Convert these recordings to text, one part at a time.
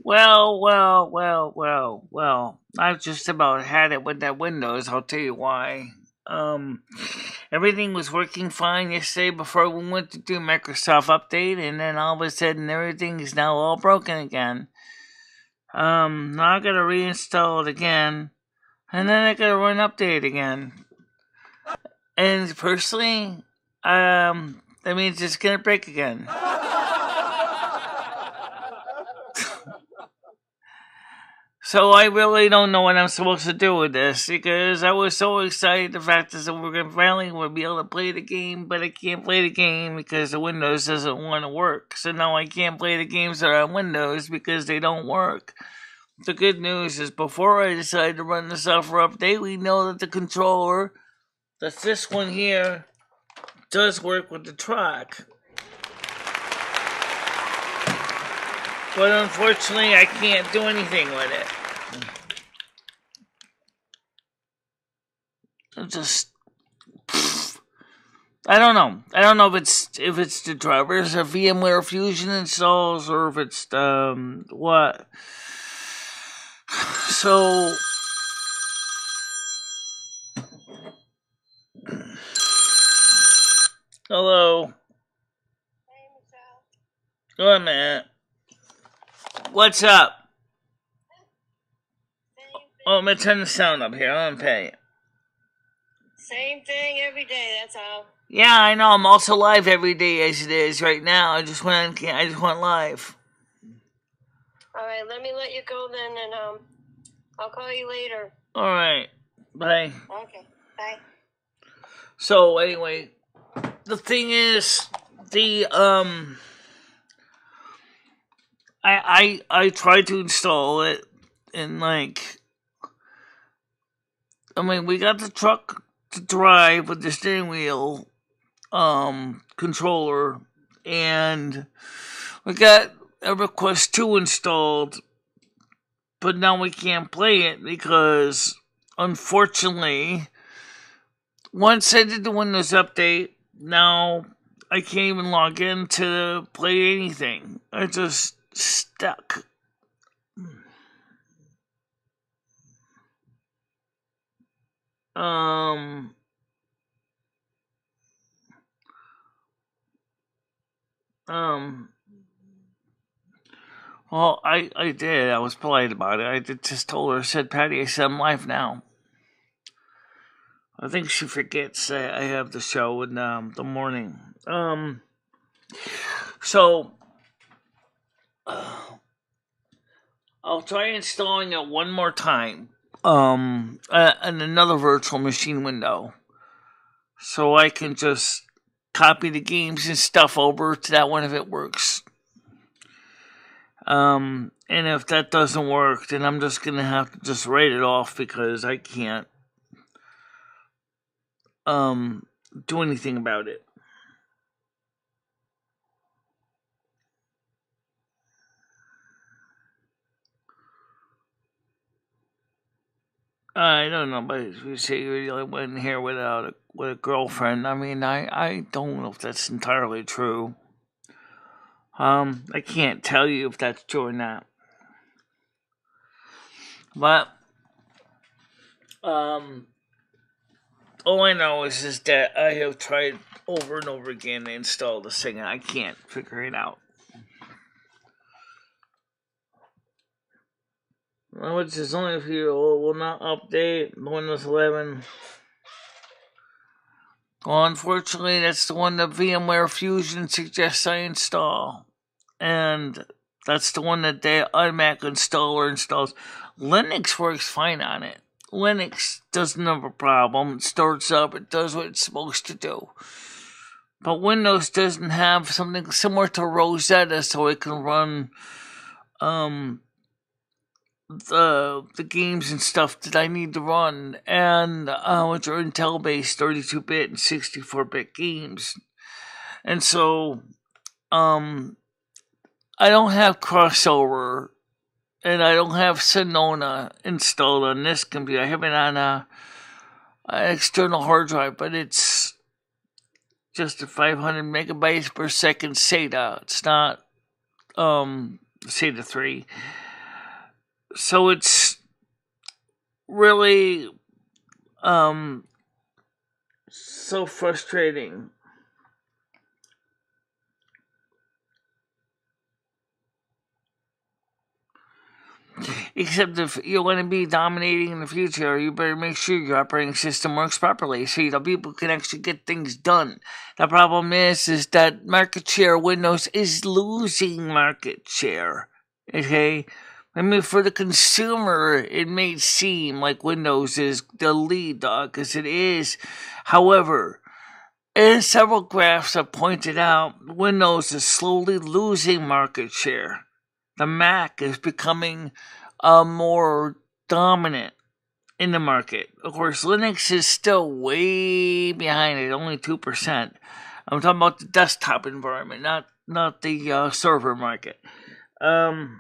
Well. I've just about had it with that Windows. I'll tell you why. Um, Everything was working fine yesterday before we went to do Microsoft update, and then all of a sudden everything is now all broken again. Now I gotta reinstall it again, and then I gotta run update again. And personally, that means it's gonna break again. So I really don't know what I'm supposed to do with this because I was so excited the fact is that we're gonna finally be able to play the game, but I can't play the game because the Windows doesn't want to work. So now I can't play the games that are on Windows because they don't work. The good news is before I decided to run the software update, we know that the controller, that's this one here, does work with the track. But unfortunately, I can't do anything with it. I don't know. I don't know if it's the drivers or VMware Fusion installs or if it's what. So hello. Hey, Michelle. Go ahead, man. What's up? Oh, I'm gonna turn the sound up here. I'm gonna pay it. Same thing every day. That's all. Yeah, I know. I'm also live every day as it is right now. I just went live. All right, let me let you go then, and I'll call you later. All right, bye. Okay, bye. So anyway, the thing is, I tried to install it, and we got the truck to drive with the steering wheel controller, and we got a Request 2 installed, but now we can't play it because unfortunately once I did the Windows update, now I can't even log in to play anything. I just stuck. Well, I did. I was polite about it. I just told her, I said, Patty, I said, I'm live now. I think she forgets I have the show in the morning. So, I'll try installing it one more time. In another virtual machine window. So I can just copy the games and stuff over to that one if it works. And if that doesn't work, then I'm just gonna have to just write it off because I can't do anything about it. I don't know, but you say you really went here with a girlfriend. I mean, I don't know if that's entirely true. I can't tell you if that's true or not. But all I know is that I have tried over and over again to install this thing and I can't figure it out. Which is only if you will not update Windows 11. Well, unfortunately, that's the one that VMware Fusion suggests I install. And that's the one that the automatic installer installs. Linux works fine on it. Linux doesn't have a problem. It starts up, it does what it's supposed to do. But Windows doesn't have something similar to Rosetta so it can run the games and stuff that I need to run, and which are Intel-based 32-bit and 64-bit games. And so, I don't have crossover, and I don't have Sonoma installed on this computer. I have it on an external hard drive, but it's just a 500 megabytes per second SATA. It's not SATA 3. So it's really so frustrating. Except if you want to be dominating in the future, you better make sure your operating system works properly so people can actually get things done. The problem is that market share Windows is losing market share. Okay? I mean, for the consumer, it may seem like Windows is the lead dog, because it is. However, as several graphs have pointed out, Windows is slowly losing market share. The Mac is becoming more dominant in the market. Of course, Linux is still way behind it, only 2%. I'm talking about the desktop environment, not the server market. Of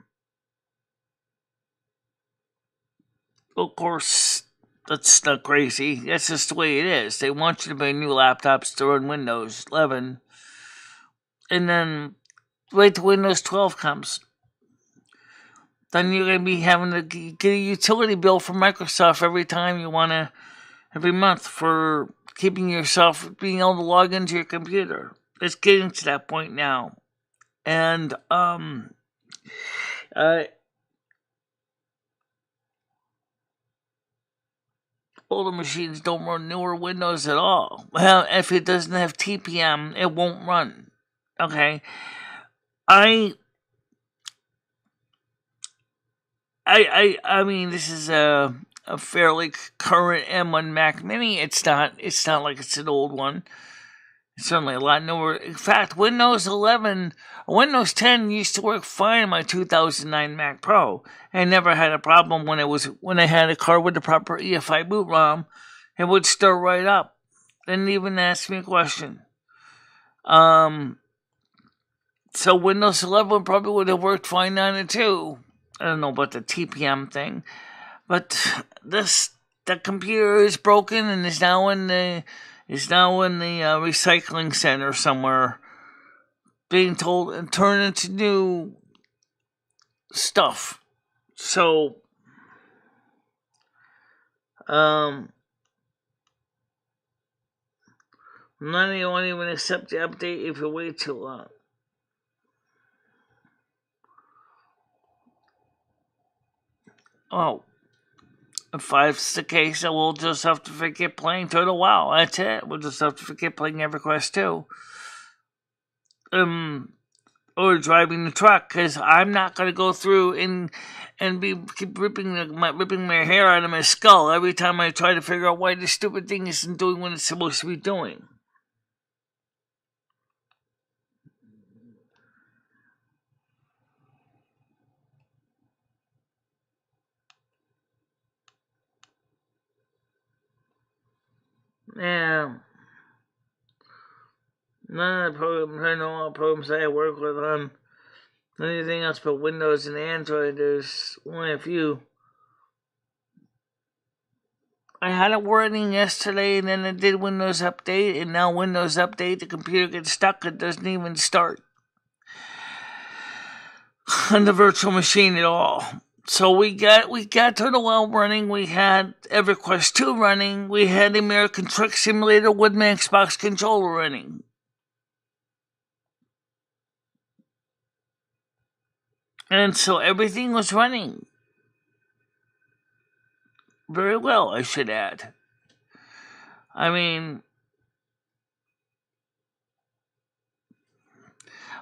course, that's not crazy. That's just the way it is. They want you to buy new laptops to run Windows 11, and then wait till Windows 12 comes. Then you're going to be having to get a utility bill from Microsoft every month for keeping yourself being able to log into your computer. It's getting to that point now. And, older machines don't run newer Windows at all. Well, if it doesn't have TPM, it won't run. Okay? I mean, this is a fairly current M1 Mac Mini. It's not like it's an old one. It's certainly a lot newer. In fact, Windows 10 used to work fine on my 2009 Mac Pro. I never had a problem when I had a card with the proper EFI boot ROM. It would start right up. Didn't even ask me a question. So Windows 11 probably would have worked fine on it too. I don't know about the TPM thing, but the computer is broken and is now in the recycling center somewhere, being told and turned into new stuff. So, none of you won't even accept the update if you wait too long. Oh, if that's the case, we'll just have to forget playing Total WoW. That's it. We'll just have to forget playing EverQuest 2. Or driving the truck, because I'm not going to go through and keep ripping my hair out of my skull every time I try to figure out why this stupid thing isn't doing what it's supposed to be doing. Yeah. None of the programs I know, all programs I work with on anything else but Windows and Android, there's only a few. I had it running yesterday, and then it did Windows Update, and now Windows Update, the computer gets stuck, it doesn't even start on the virtual machine at all. So we got Total WoW running, we had EverQuest 2 running, we had the American Truck Simulator with my Xbox controller running. And so everything was running very well, I should add. I mean,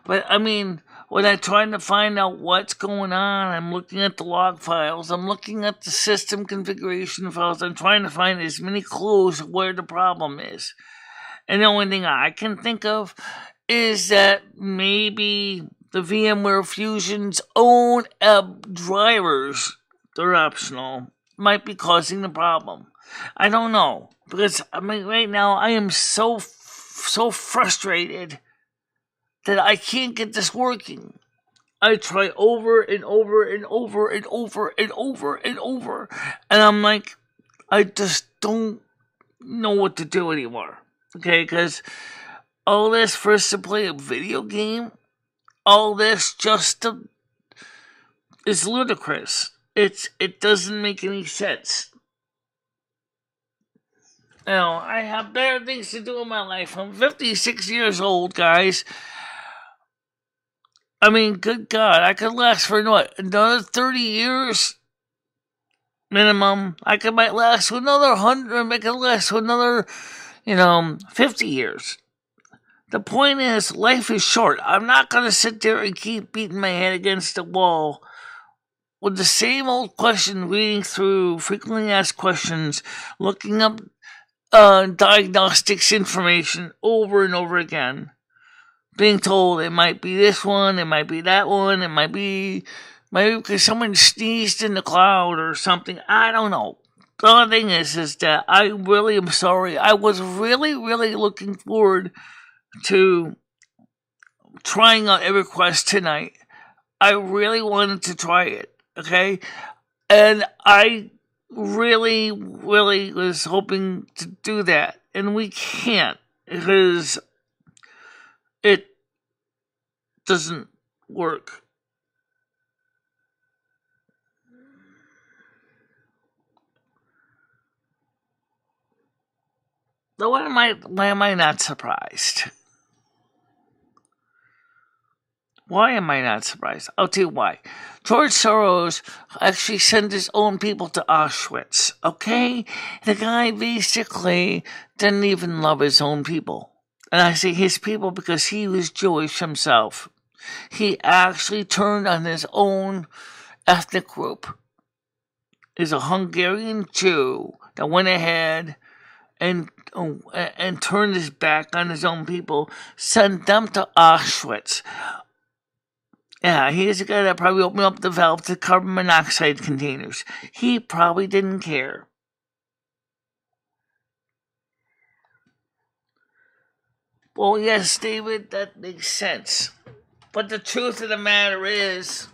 when I'm trying to find out what's going on, I'm looking at the log files, I'm looking at the system configuration files, I'm trying to find as many clues where the problem is. And the only thing I can think of is that maybe the VMware Fusion's own drivers, they're optional, might be causing the problem. I don't know, because right now I am so frustrated that I can't get this working. I try over and over and over and over and over and over, and I'm like, I just don't know what to do anymore. Okay, because all this for us to play a video game, all this just is ludicrous. it doesn't make any sense. I have better things to do in my life. I'm 56 years old, guys. I mean, good God, I could last for what, another 30 years minimum. Might last for another 100. I could last for another, 50 years. The point is, life is short. I'm not going to sit there and keep beating my head against the wall with the same old question, reading through frequently asked questions, looking up diagnostics information over and over again. Being told it might be this one, it might be that one, it might be maybe because someone sneezed in the cloud or something. I don't know. The other thing is that I really am sorry. I was really, really looking forward to trying out EverQuest tonight. I really wanted to try it, okay? And I really, really was hoping to do that. And we can't because it doesn't work. So why am I not surprised? Why am I not surprised? I'll tell you why. George Soros actually sent his own people to Auschwitz, okay? The guy basically didn't even love his own people. And I say his people because he was Jewish himself. He actually turned on his own ethnic group. He's a Hungarian Jew that went ahead and turned his back on his own people, sent them to Auschwitz. Yeah, he's the guy that probably opened up the valve to carbon monoxide containers. He probably didn't care. Well, yes, David, that makes sense. But the truth of the matter is,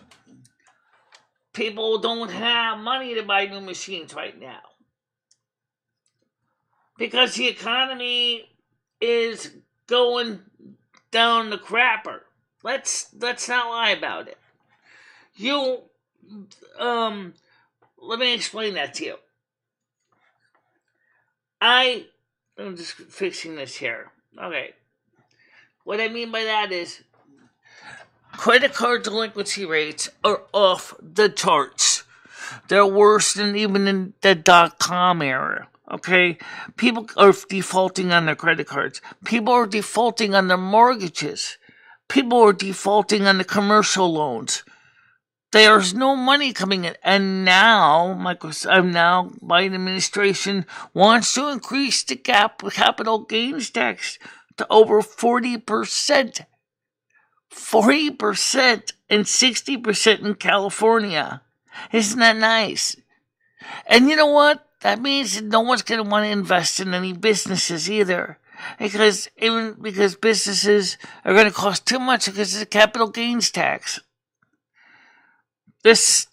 people don't have money to buy new machines right now. Because the economy is going down the crapper. Let's not lie about it. Let me explain that to you. I'm just fixing this here. Okay. What I mean by that is credit card delinquency rates are off the charts. They're worse than even in the .com era. Okay? People are defaulting on their credit cards. People are defaulting on their mortgages. People are defaulting on the commercial loans. There's no money coming in. And now, Biden administration wants to increase the capital gains tax to over 40%. 40% and 60% in California. Isn't that nice? And you know what? That means that no one's going to want to invest in any businesses either. Because businesses are going to cost too much because of the capital gains tax. This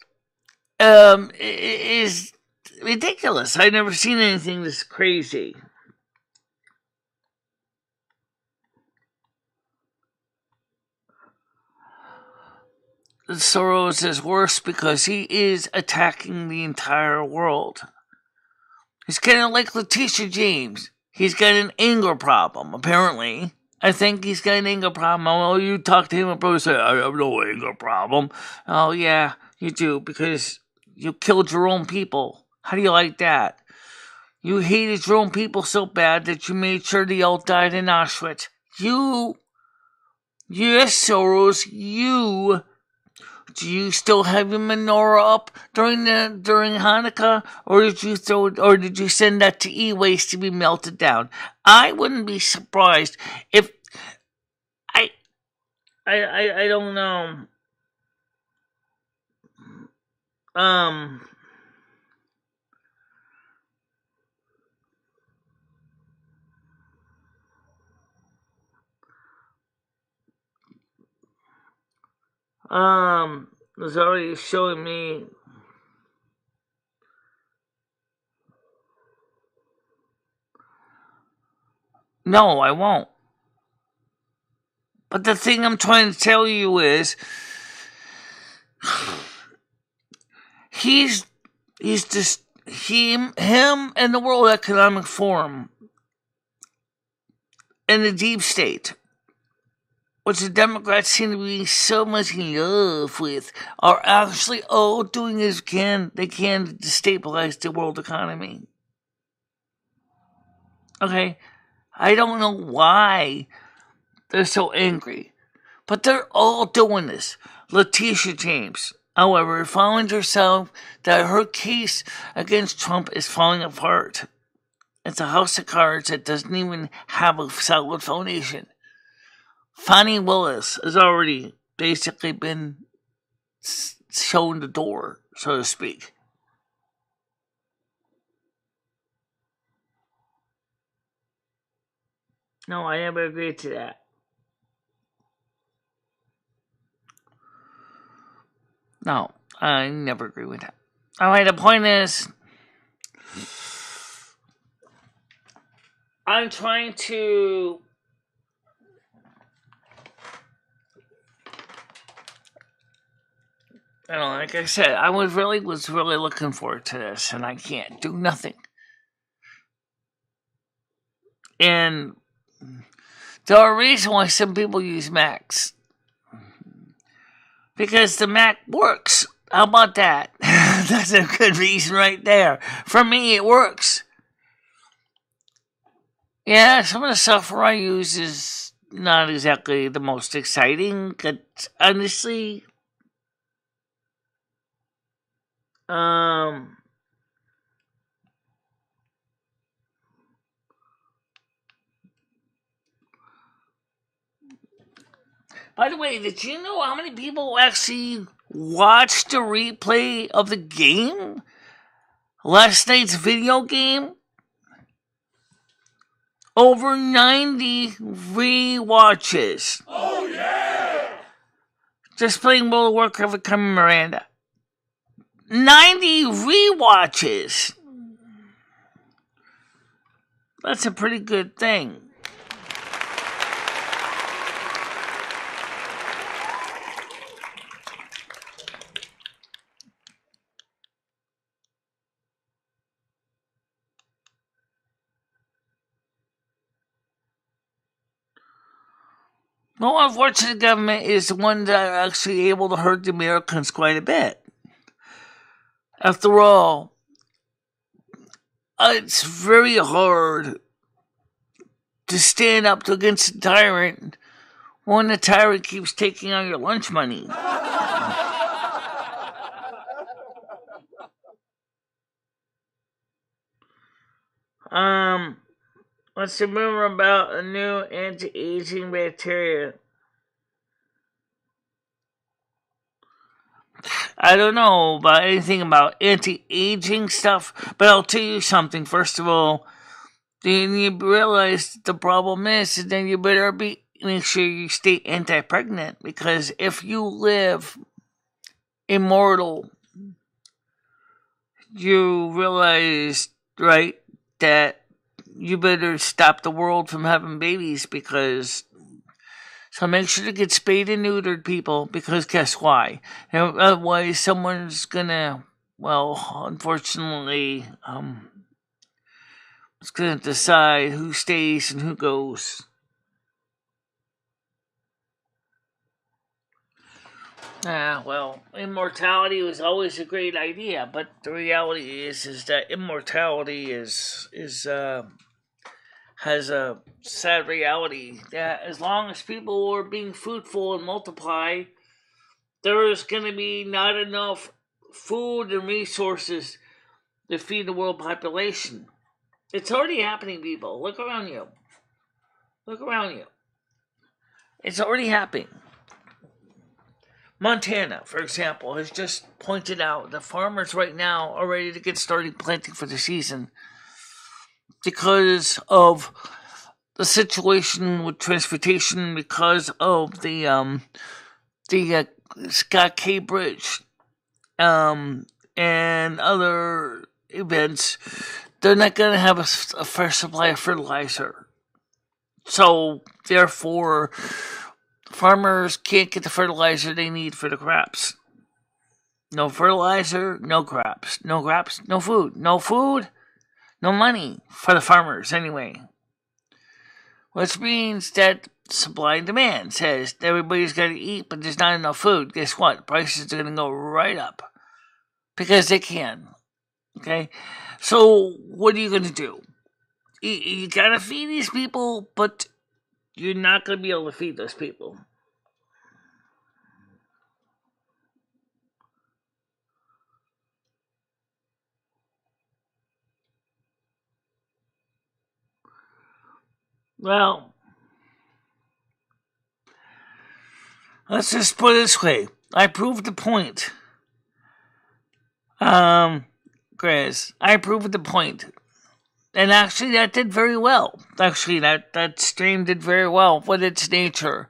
is ridiculous. I've never seen anything this crazy. Soros is worse because he is attacking the entire world. He's kind of like Letitia James. He's got an anger problem, apparently. I think he's got an anger problem. Oh, you talk to him and probably say, I have no anger problem. Oh, yeah, you do, because you killed your own people. How do you like that? You hated your own people so bad that you made sure they all died in Auschwitz. Yes, Soros, you. Do you still have your menorah up during Hanukkah, or did you send that to e-waste to be melted down? I wouldn't be surprised if I don't know. It's already showing me. No, I won't. But the thing I'm trying to tell you is, He's just him and the World Economic Forum and the deep state, which the Democrats seem to be so much in love with, are actually all doing as they can to destabilize the world economy. Okay, I don't know why they're so angry, but they're all doing this. Letitia James, however, finds herself that her case against Trump is falling apart. It's a house of cards that doesn't even have a solid foundation. Fani Willis has already basically been shown the door, so to speak. No, I never agreed to that. No, I never agree with that. Alright, the point is, I'm trying to like I said, I was really looking forward to this, and I can't do nothing. And there are reasons why some people use Macs. Because the Mac works. How about that? That's a good reason right there. For me, it works. Yeah, some of the software I use is not exactly the most exciting, but honestly, by the way, did you know how many people actually watched the replay of the game? Last night's video game? Over 90 rewatches. Oh, yeah! Just playing World of Warcraft with Carmen Miranda. 90 rewatches. That's a pretty good thing. No, unfortunately, the government is the one that are actually able to hurt the Americans quite a bit. After all, it's very hard to stand up against a tyrant when the tyrant keeps taking on your lunch money. Let's remember about a new anti-aging bacteria. I don't know about anything about anti-aging stuff, but I'll tell you something. First of all, then you realize the problem is, then you better make sure you stay anti-pregnant, because if you live immortal, you realize, right, that you better stop the world from having babies, because so make sure to get spayed and neutered, people, because guess why? Otherwise, someone's gonna, well, unfortunately, it's gonna decide who stays and who goes. Well, immortality was always a great idea, but the reality is that immortality has a sad reality that as long as people are being fruitful and multiply, there is going to be not enough food and resources to feed the world population. It's already happening, people. Look around you. Look around you. It's already happening. Montana, for example, has just pointed out that farmers right now are ready to get started planting for the season because of the situation with transportation, because of the Scott K Bridge, and other events. They're not going to have a fresh supply of fertilizer, so therefore, farmers can't get the fertilizer they need for the crops. No fertilizer, no crops. No crops, no food. No food, no money for the farmers anyway. Which means that supply and demand says everybody's got to eat, but there's not enough food. Guess what? Prices are going to go right up because they can. Okay? So, what are you going to do? You got to feed these people, but you're not going to be able to feed those people. Well, let's just put it this way. I proved the point. Chris, I proved the point. And actually, that did very well. Actually, that stream did very well with its nature.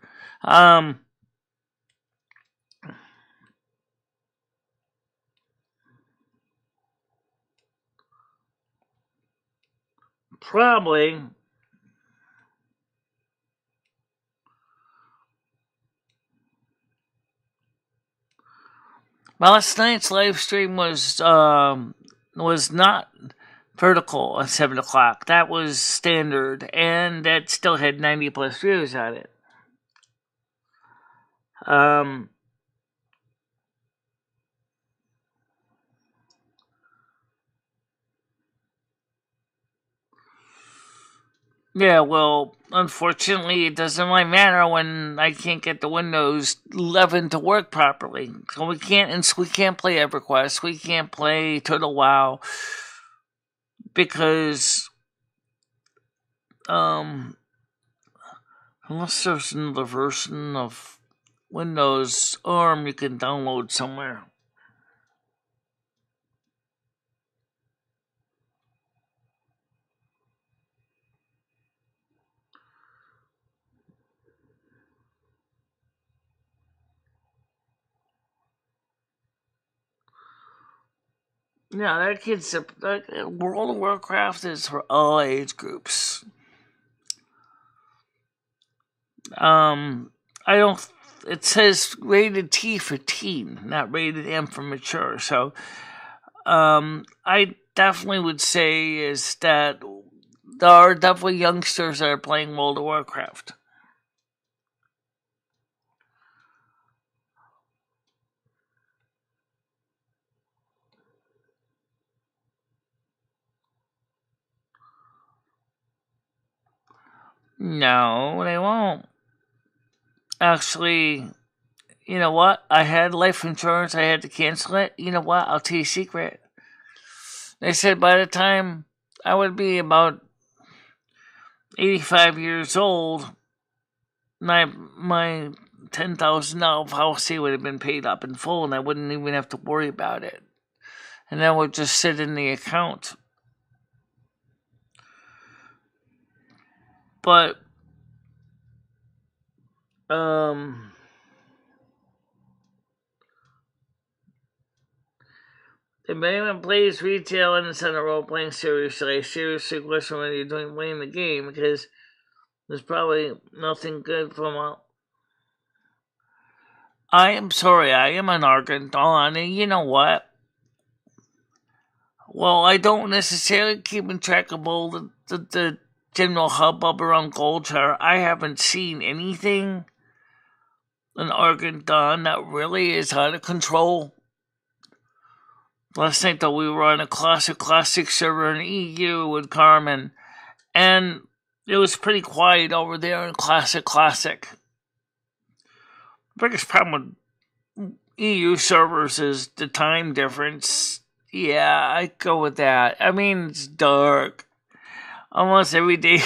Probably. Last night's live stream was not vertical at 7 o'clock. That was standard, and that still had 90 plus views on it. Yeah, well, unfortunately, it doesn't really matter when I can't get the Windows 11 to work properly. So we can't play EverQuest, we can't play Total WoW, because unless there's another version of Windows ARM you can download somewhere. Yeah, World of Warcraft is for all age groups. It says rated T for teen, not rated M for mature. So, I definitely would say is that there are definitely youngsters that are playing World of Warcraft. No, they won't. Actually, you know what? I had life insurance. I had to cancel it. You know what? I'll tell you a secret. They said by the time I would be about 85 years old, my $10,000 policy would have been paid up in full, and I wouldn't even have to worry about it. And that would just sit in the account. But, if anyone plays retail and it's on a role-playing seriously, I seriously question whether you're doing playing the game, because there's probably nothing good from a... I am sorry, I am an Argentine, and you know what? Well, I don't necessarily keep in track of all the general hubbub around culture. I haven't seen anything in Argentine that really is out of control. Last night, though, we were on a classic server in EU with Carmen, and it was pretty quiet over there in classic. The biggest problem with EU servers is the time difference. Yeah, I go with that. I mean, it's dark. Almost every day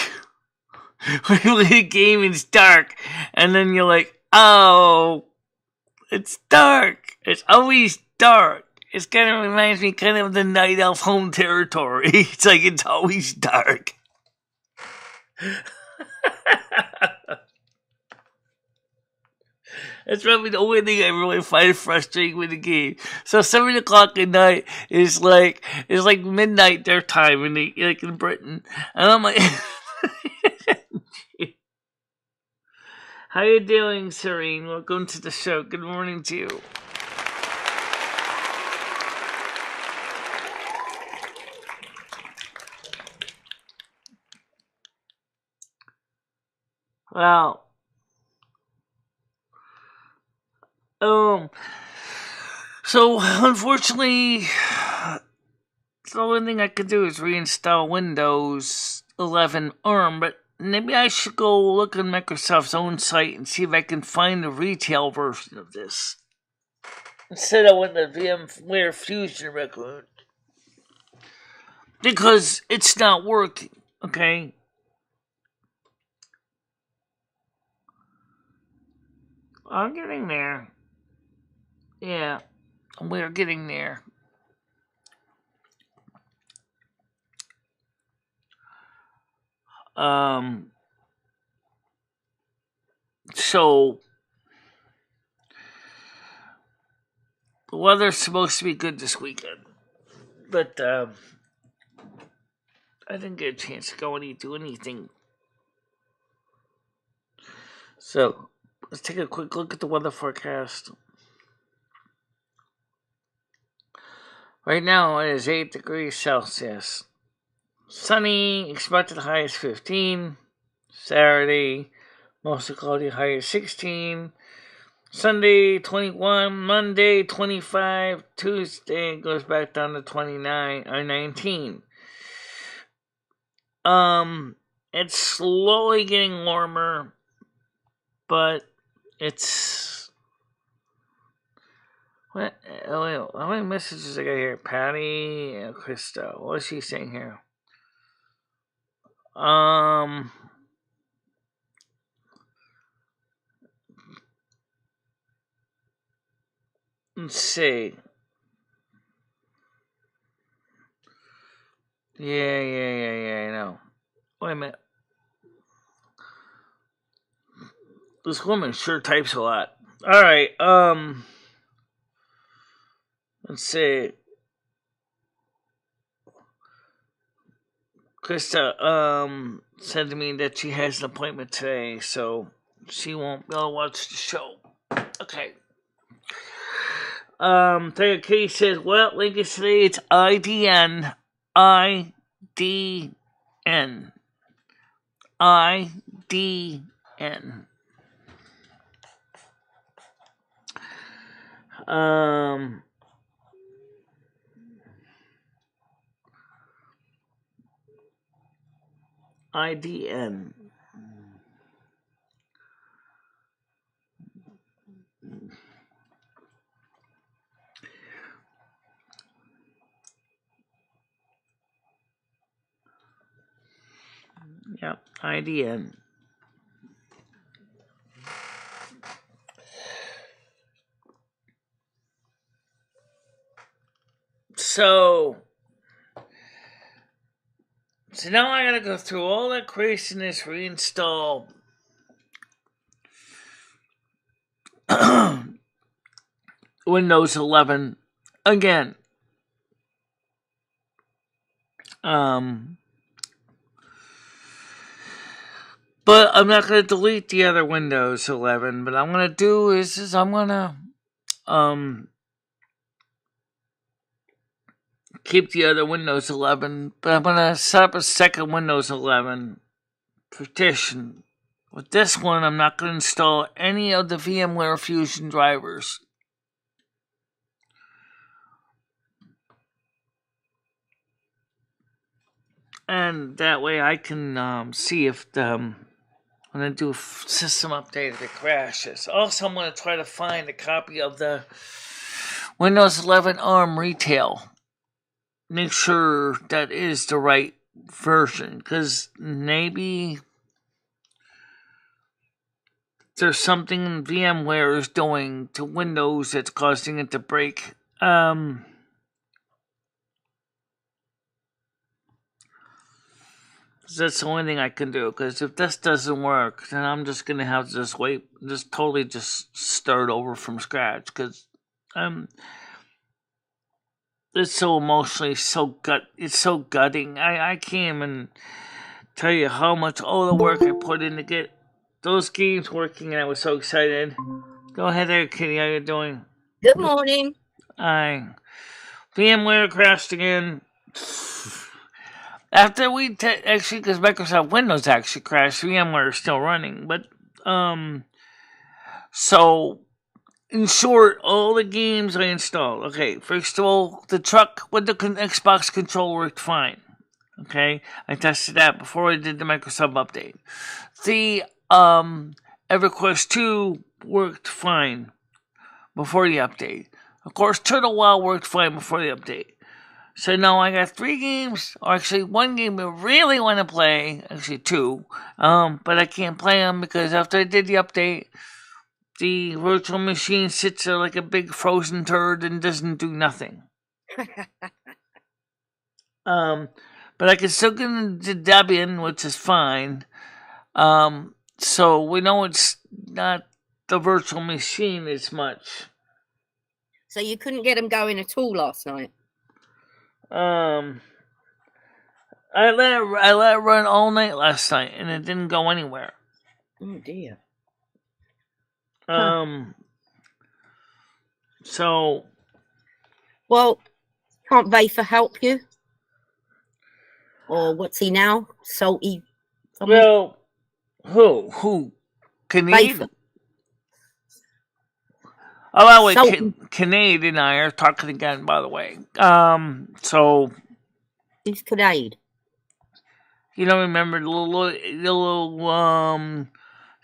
when you play a game, it's dark. And then you're like, oh, it's dark. It's always dark. It kind of reminds me kind of the Night Elf home territory. It's like it's always dark. That's probably the only thing I really find frustrating with the game. So 7 o'clock at night is like midnight their time in Britain, and I'm like, how you doing, Serene? Welcome to the show. Good morning to you. Well, so unfortunately, the only thing I could do is reinstall Windows 11 ARM, but maybe I should go look on Microsoft's own site and see if I can find the retail version of this. Instead of with the VMware Fusion record. Because it's not working, okay? I'm getting there. Yeah, we're getting there. So the weather's supposed to be good this weekend, but I didn't get a chance to go and do anything. So let's take a quick look at the weather forecast. Right now it is 8 degrees Celsius. Sunny, expected high is 15. Saturday, mostly cloudy, high is 16. Sunday, 21. Monday, 25. Tuesday goes back down to 29 or 19. It's slowly getting warmer, but it's... What? Oh, wait, how many messages I got here? Patty and Krista. What is she saying here? Let's see. Yeah, I know. Wait a minute. This woman sure types a lot. Alright, let's see. Krista, said to me that she has an appointment today, so she won't be able to watch the show. Okay. Tiger Kitty says, well, link is today, it's IDN. IDN. IDN. IDN. Yep, IDN. So now I gotta go through all that craziness, reinstall Windows 11 again. But I'm not gonna delete the other Windows 11. But I'm gonna do is I'm gonna keep the other Windows 11, but I'm gonna set up a second Windows 11 partition. With this one, I'm not gonna install any of the VMware Fusion drivers. And that way I can see if when I do a system update, if it crashes. Also, I'm going to try to find a copy of the Windows 11 ARM retail. Make sure that is the right version, because maybe there's something VMware is doing to Windows that's causing it to break. That's the only thing I can do, because if this doesn't work, then I'm just going to have to just wait, just totally just start over from scratch, because it's so emotionally, it's so gutting. I can't even tell you how much all the work I put in to get those games working, and I was so excited. Go ahead there, Kitty, how you doing? Good morning. VMware crashed again. After we actually, because Microsoft Windows actually crashed, VMware is still running. But so in short, all the games I installed. Okay, first of all, the truck with the Xbox controller worked fine. Okay, I tested that before I did the Microsoft update. The EverQuest 2 worked fine before the update. Of course, Turtle Wild worked fine before the update. So now I got 3 games, or actually 1 game I really want to play, actually 2, but I can't play them because after I did the update, the virtual machine sits there like a big frozen turd and doesn't do nothing. But I can still get into Debian, which is fine. So we know it's not the virtual machine as much. So you couldn't get them going at all last night? I let it run all night last night, and it didn't go anywhere. Oh dear. So. Well, can't Vafer help you? Or what's he now? Salty? Something? Well, who? Canadian? Oh, by the way, Kinnaid and I are talking again, by the way. So. Who's Kinnaid? You don't remember the little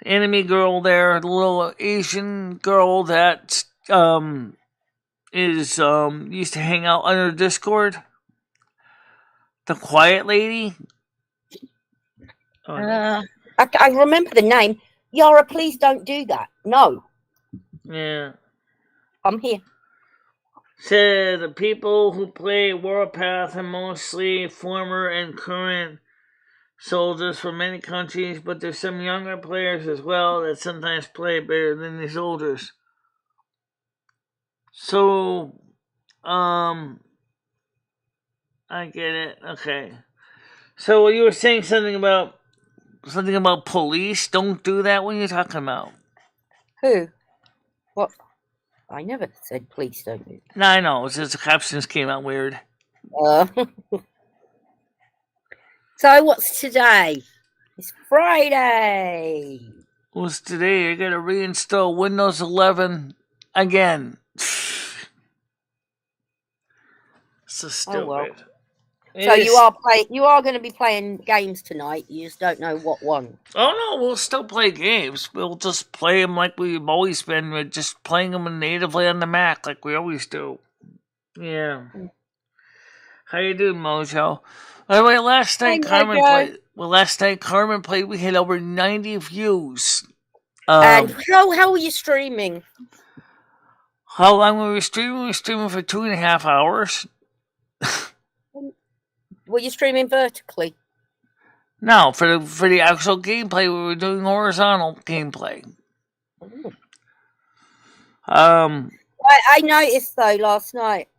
enemy girl there, the little Asian girl that is used to hang out under Discord? The quiet lady? Oh, no. I remember the name. Yara, please don't do that. No. Yeah. I'm here. Said the people who play Warpath are mostly former and current soldiers from many countries, but there's some younger players as well that sometimes play better than the soldiers. So, I get it. Okay. So you were saying something about police. Don't do that. What are you talking about? Who? What? I never said please don't do that. No, I know. It's just the captions came out weird. So what's today? It's Friday. What's today? I gotta reinstall Windows 11 again. So stupid. Oh, well. So you are going to be playing games tonight. You just don't know what one. Oh no, we'll still play games. We'll just play them like we've always been. We're just playing them natively on the Mac, like we always do. Yeah. How you doing, Mojo? By the way, last night Carmen played. We had over 90 views. And how were you streaming? How long were we streaming? We were streaming for 2.5 hours. Were you streaming vertically? No, for the actual gameplay, we were doing horizontal gameplay. I noticed though last night.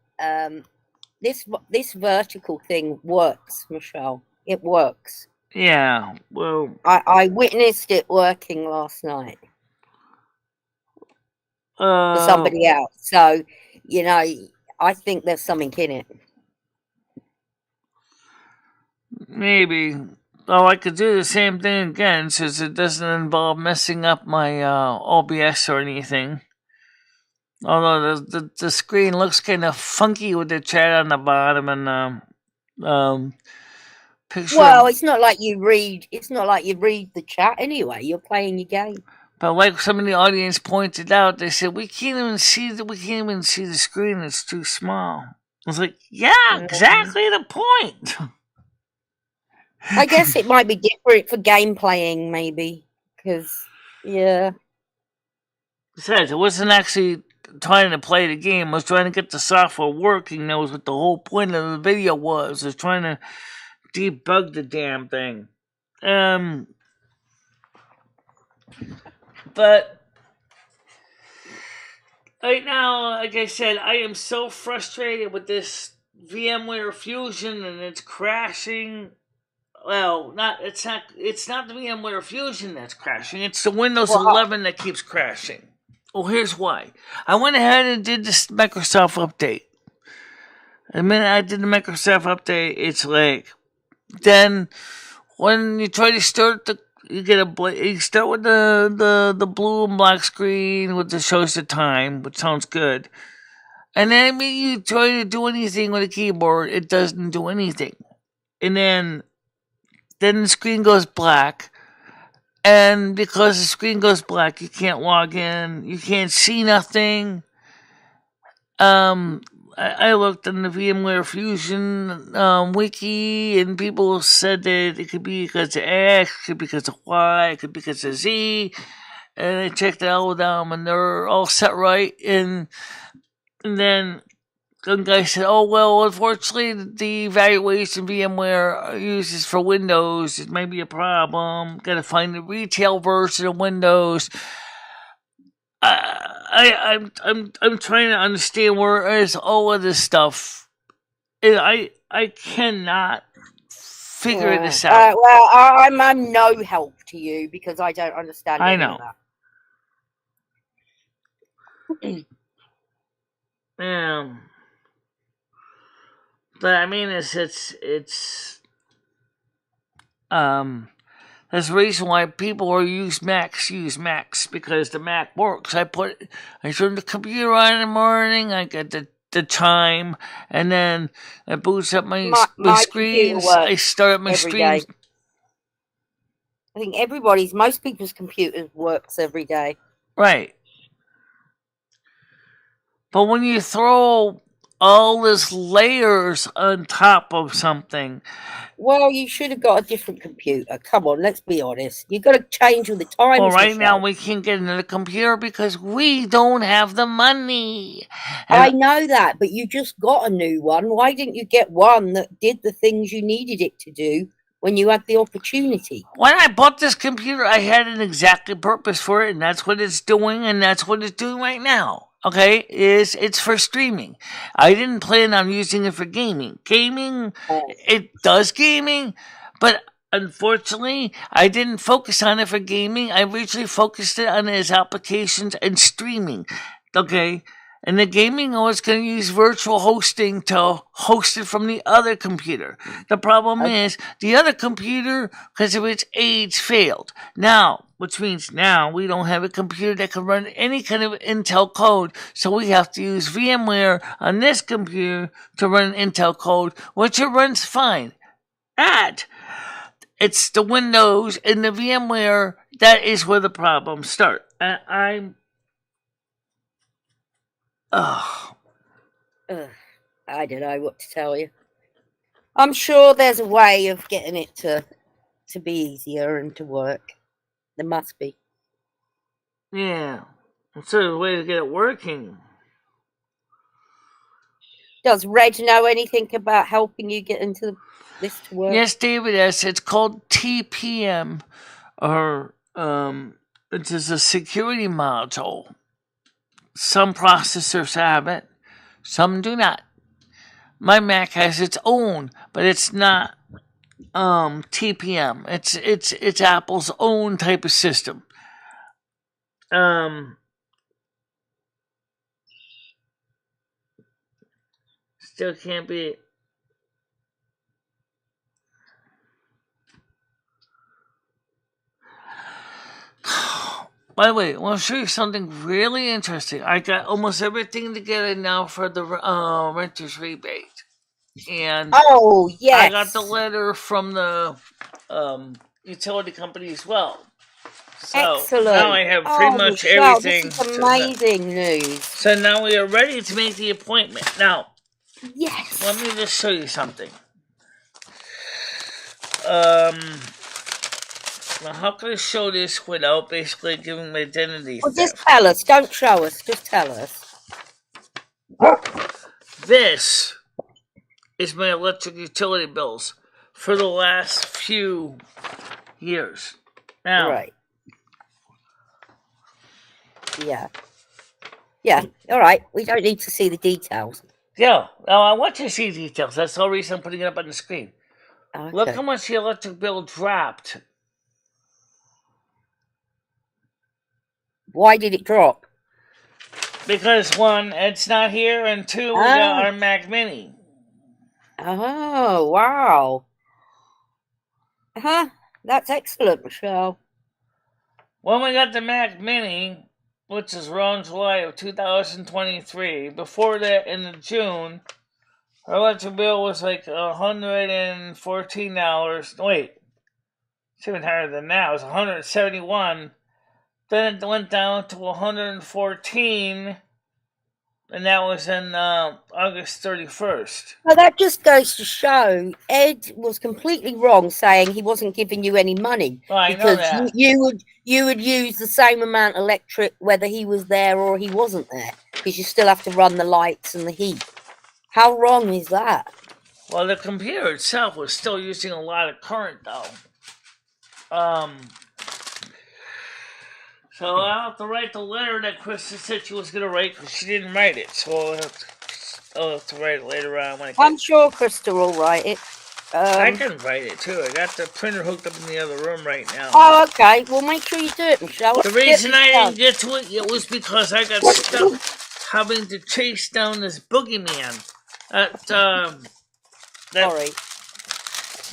This vertical thing works, Michelle. It works. Yeah. Well, I witnessed it working last night for somebody else. So I think there's something in it. Maybe. Oh, I could do the same thing again since it doesn't involve messing up my OBS or anything. Although the screen looks kind of funky with the chat on the bottom and picture. Well, it's not like you read. It's not like you read the chat anyway. You're playing your game. But like some of the audience pointed out, they said we can't even see the screen. It's too small. I was like, yeah, exactly the point. I guess it might be different for game playing, maybe, because Besides, it wasn't actually trying to play the game. I was trying to get the software working. That was what the whole point of the video was. I was trying to debug the damn thing. But right now, like I said, I am so frustrated with this VMware Fusion and it's crashing. Well, it's not the VMware Fusion that's crashing. It's the Windows 11 that keeps crashing. Well, here's why. I went ahead and did this Microsoft update. The minute I did the Microsoft update, it's like then when you try to start you get you start with the blue and black screen which shows the time, which sounds good. And then you try to do anything with a keyboard, it doesn't do anything. And then the screen goes black. And because the screen goes black, you can't log in, you can't see nothing. I looked in the VMware Fusion wiki, and people said that it could be because of X, it could be because of Y, it could be because of Z. And I checked it out with them, and they're all set right. And then some guy said, "Oh well, unfortunately, the evaluation VMware uses for Windows, it may be a problem. Got to find the retail version of Windows." I'm trying to understand where is all of this stuff. And I cannot figure this out. Well, I'm no help to you because I don't understand any of that. But I mean, it's there's a reason why people who use Macs because the Mac works. I turn the computer on in the morning, I get the chime, and then it boots up my screens. I start up my screens. I think most people's computers works every day. Right. But when you throw all these layers on top of something. Well, you should have got a different computer. Come on, let's be honest. You've got to change all the times. Well, right now we can't get another computer because we don't have the money. And I know that, but you just got a new one. Why didn't you get one that did the things you needed it to do when you had the opportunity? When I bought this computer, I had an exact purpose for it, and that's what it's doing, and that's what it's doing right now. Okay, it's for streaming. I didn't plan on using it for gaming. It does gaming, but unfortunately, I didn't focus on it for gaming. I originally focused it on its applications and streaming. Okay, and the gaming, I was going to use virtual hosting to host it from the other computer. The problem is, the other computer, because of its age, failed. Now, which means now we don't have a computer that can run any kind of Intel code, so we have to use VMware on this computer to run Intel code, which it runs fine. It's the Windows and the VMware that is where the problems start. I don't know what to tell you. I'm sure there's a way of getting it to be easier and to work. There must be. Yeah. So there's a way to get it working. Does Reg know anything about helping you get into this to work? Yes, David, yes. It's called TPM, or it is a security module. Some processors have it, some do not. My Mac has its own, but it's not TPM. It's Apple's own type of system. Still can't be. By the way, I want to show you something really interesting. I got almost everything together now for the renter's rebate. And yes, I got the letter from the utility company as well. So excellent. Now I have pretty much everything. This is amazing news. So now we are ready to make the appointment. Now, yes. Let me just show you something. Now, how can I show this without basically giving my identity? Well, just tell us. Don't show us. Just tell us. This is my electric utility bills for the last few years. Now, right. Yeah. Yeah. All right. We don't need to see the details. Yeah. Now, I want you to see details. That's the whole reason I'm putting it up on the screen. Okay. Look how much the electric bill dropped. Why did it drop? Because one, it's not here, and two, we got our Mac Mini. Oh, wow. That's excellent, Michelle. When we got the Mac Mini, which is around July of 2023, before that in June, our electric bill was like $114. Wait, it's even higher than that. It was $171. Then it went down to $114, and that was in August 31st. Well, that just goes to show Ed was completely wrong saying he wasn't giving you any money, Oh, I know because that. you would use the same amount of electric whether he was there or he wasn't there, because you still have to run the lights and the heat. How wrong is that? Well, the computer itself was still using a lot of current, though. So I'll have to write the letter that Krista said she was going to write, because she didn't write it. So I'll have to write it later on. I'm sure Krista will write it. I can write it too. I got the printer hooked up in the other room right now. Oh, okay. Well, make sure you do it, Michelle. The reason I didn't get to it was because I got stuck having to chase down this boogeyman. Sorry.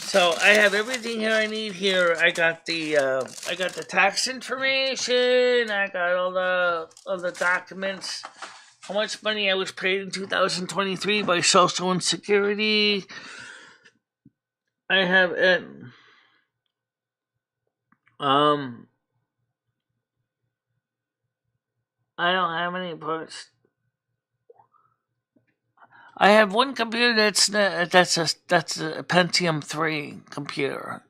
So I have everything here I need here. I got the tax information. I got all the documents. How much money I was paid in 2023 by Social Security. I have it. I don't have any parts. I have one computer that's a Pentium 3 computer,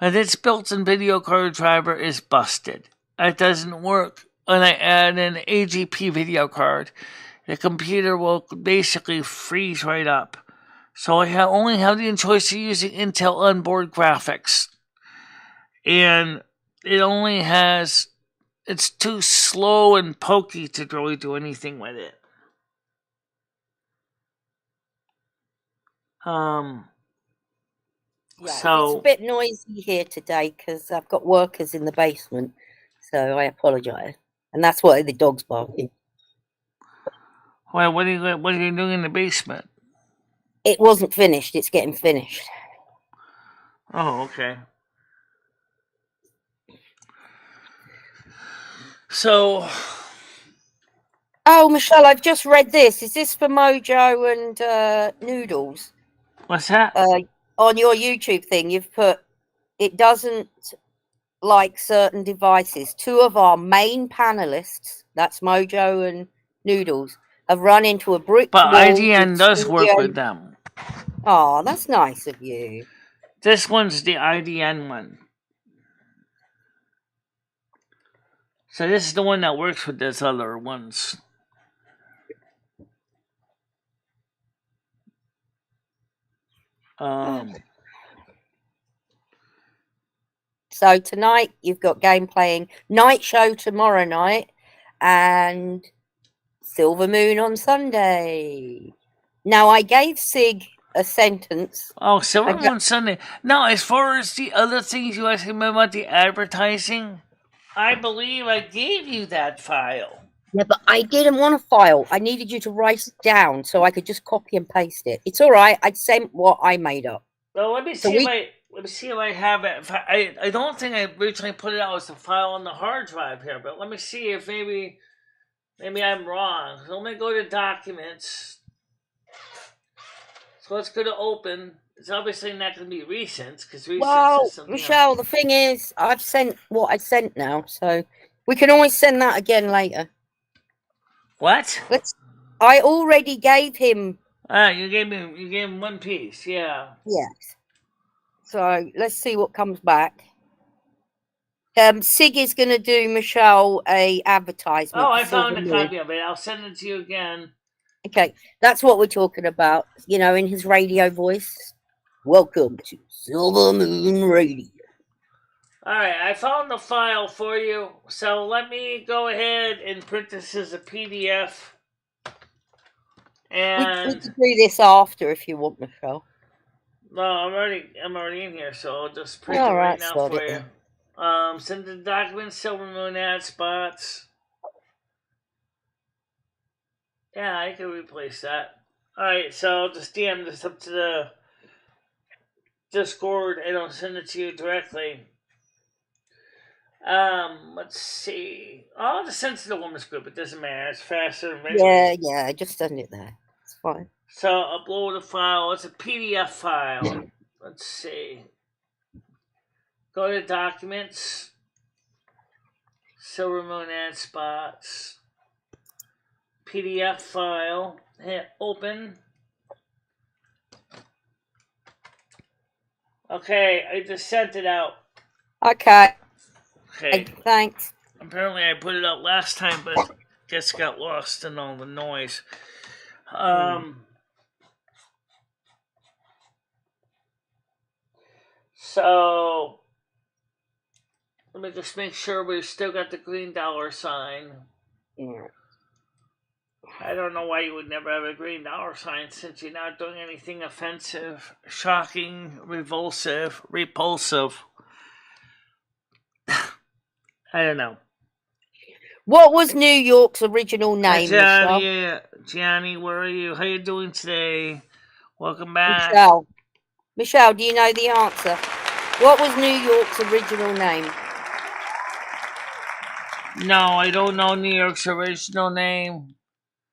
and its built-in video card driver is busted. It doesn't work. When I add an AGP video card, the computer will basically freeze right up. So I only have the choice of using Intel onboard graphics, and it only has. It's too slow and pokey to really do anything with it. It's a bit noisy here today because I've got workers in the basement, so I apologise. And that's why the dog's barking. Well, what are you doing in the basement? It wasn't finished. It's getting finished. Oh, okay. So. Oh, Michelle, I've just read this. Is this for Mojo and Noodles? What's that? On your YouTube thing, you've put, it doesn't like certain devices. Two of our main panelists, that's Mojo and Noodles, have run into a brick wall. But IDN does work with them. Oh, that's nice of you. This one's the IDN one. So this is the one that works with those other ones. So tonight you've got game playing, night show tomorrow night, and Silver Moon on Sunday. Now I gave Sig a sentence. Oh, Silver Moon Sunday. Now, as far as the other things you asked me about the advertising, I believe I gave you that file. Yeah, but I didn't want a file. I needed you to write it down so I could just copy and paste it. It's all right. I sent what I made up. Well, let me see if I have it. I don't think I originally put it out as a file on the hard drive here, but let me see if maybe I'm wrong. So let me go to documents. So let's go to open. It's obviously not going to be recent because recent is something Michelle, the thing is, I've sent what I sent now, so we can always send that again later. What? I already gave him. You gave him one piece, yeah. Yes. So let's see what comes back. Sig is going to do Michelle a advertisement. Oh, I found a copy of it. I'll send it to you again. Okay, that's what we're talking about. You know, in his radio voice. Welcome to Silver Moon Radio. All right, I found the file for you. So let me go ahead and print this as a PDF. And we can do this after if you want, Michelle. No, I'm already in here, so I'll just print it right now for you. Send the documents, Silver Moon ad spots. Yeah, I can replace that. All right, so I'll just DM this up to the Discord. I don't send it to you directly. Let's see. I'll just send it to the women's group. It doesn't matter. It's faster. Yeah, just send it there. It's fine. So upload a file. It's a PDF file. Let's see. Go to Documents. Silver Moon Ad Spots. PDF file. Hit Open. Okay, I just sent it out. Okay. Okay. Thanks. Apparently I put it out last time, but just got lost in all the noise. So let me just make sure we've still got the green dollar sign. Yeah. I don't know why you would never have a green dollar sign since you're not doing anything offensive, shocking, repulsive. I don't know. What was New York's original name, Michelle? Gianni, where are you? How you doing today? Welcome back. Michelle, do you know the answer? What was New York's original name? No, I don't know New York's original name.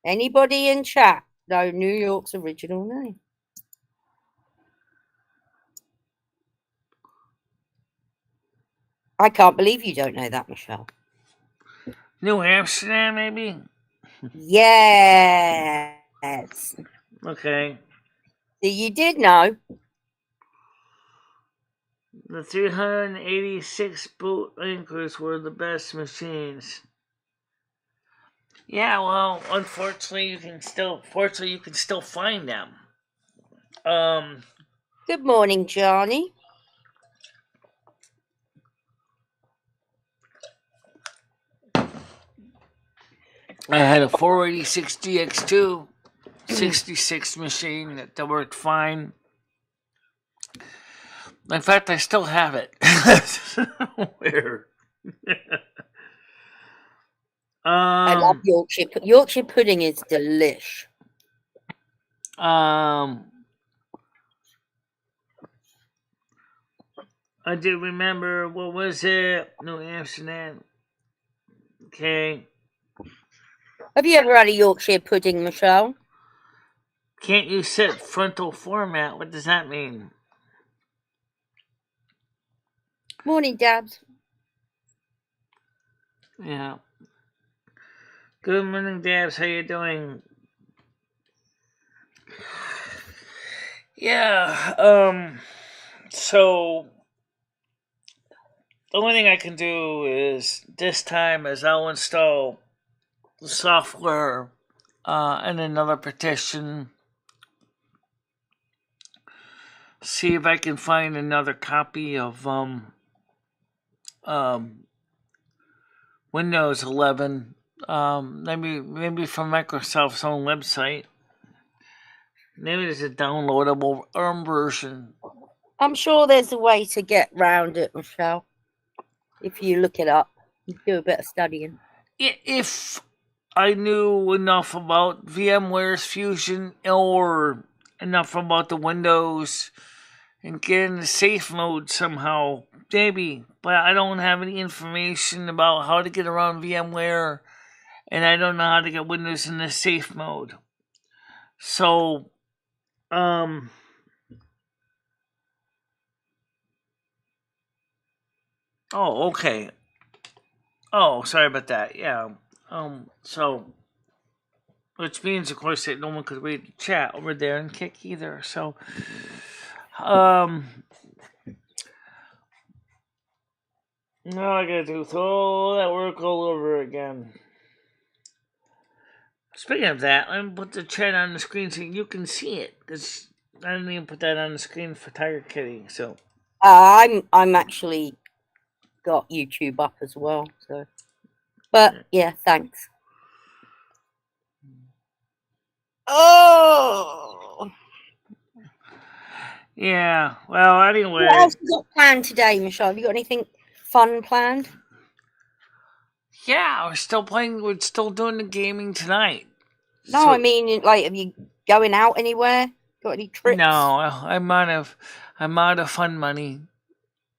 Anybody in chat know New York's original name? I can't believe you don't know that, Michelle. New Amsterdam, maybe? Yes. Okay. So you did know. The 386 boot anchors were the best machines. Yeah, well, unfortunately, you can still find them. Good morning, Johnny. I had a 486 GX2 66 machine that worked fine. In fact, I still have it. Where? I love Yorkshire. Yorkshire pudding is delish. I do remember, what was it? New Amsterdam. Okay. Have you ever had a Yorkshire pudding, Michelle? Can't you set frontal format? What does that mean? Morning, Dabs. Yeah. Good morning, Dabs. How you doing? Yeah, so the only thing I can do is this time is I'll install the software and another partition. See if I can find another copy of Windows 11. Maybe from Microsoft's own website. Maybe there's a downloadable version. I'm sure there's a way to get round it, Michelle. If you look it up, you do a bit of studying. If I knew enough about VMware's Fusion or enough about the Windows and get in the safe mode somehow, maybe. But I don't have any information about how to get around VMware, and I don't know how to get Windows in the safe mode. So, oh, okay. Oh, sorry about that. Yeah. So, which means, of course, that no one could read the chat over there and kick either. So, now I gotta do all that work all over again. Speaking of that, let me put the chat on the screen so you can see it, because I didn't even put that on the screen for Tiger Kitty. So, I'm actually got YouTube up as well. So, but yeah, thanks. Oh. Yeah. Well, anyway. What else you got planned today, Michelle? Have you got anything fun planned? Yeah, we're still playing. We're still doing the gaming tonight. No, so, I mean, like, are you going out anywhere? Got any trips? No, I'm out of fun money.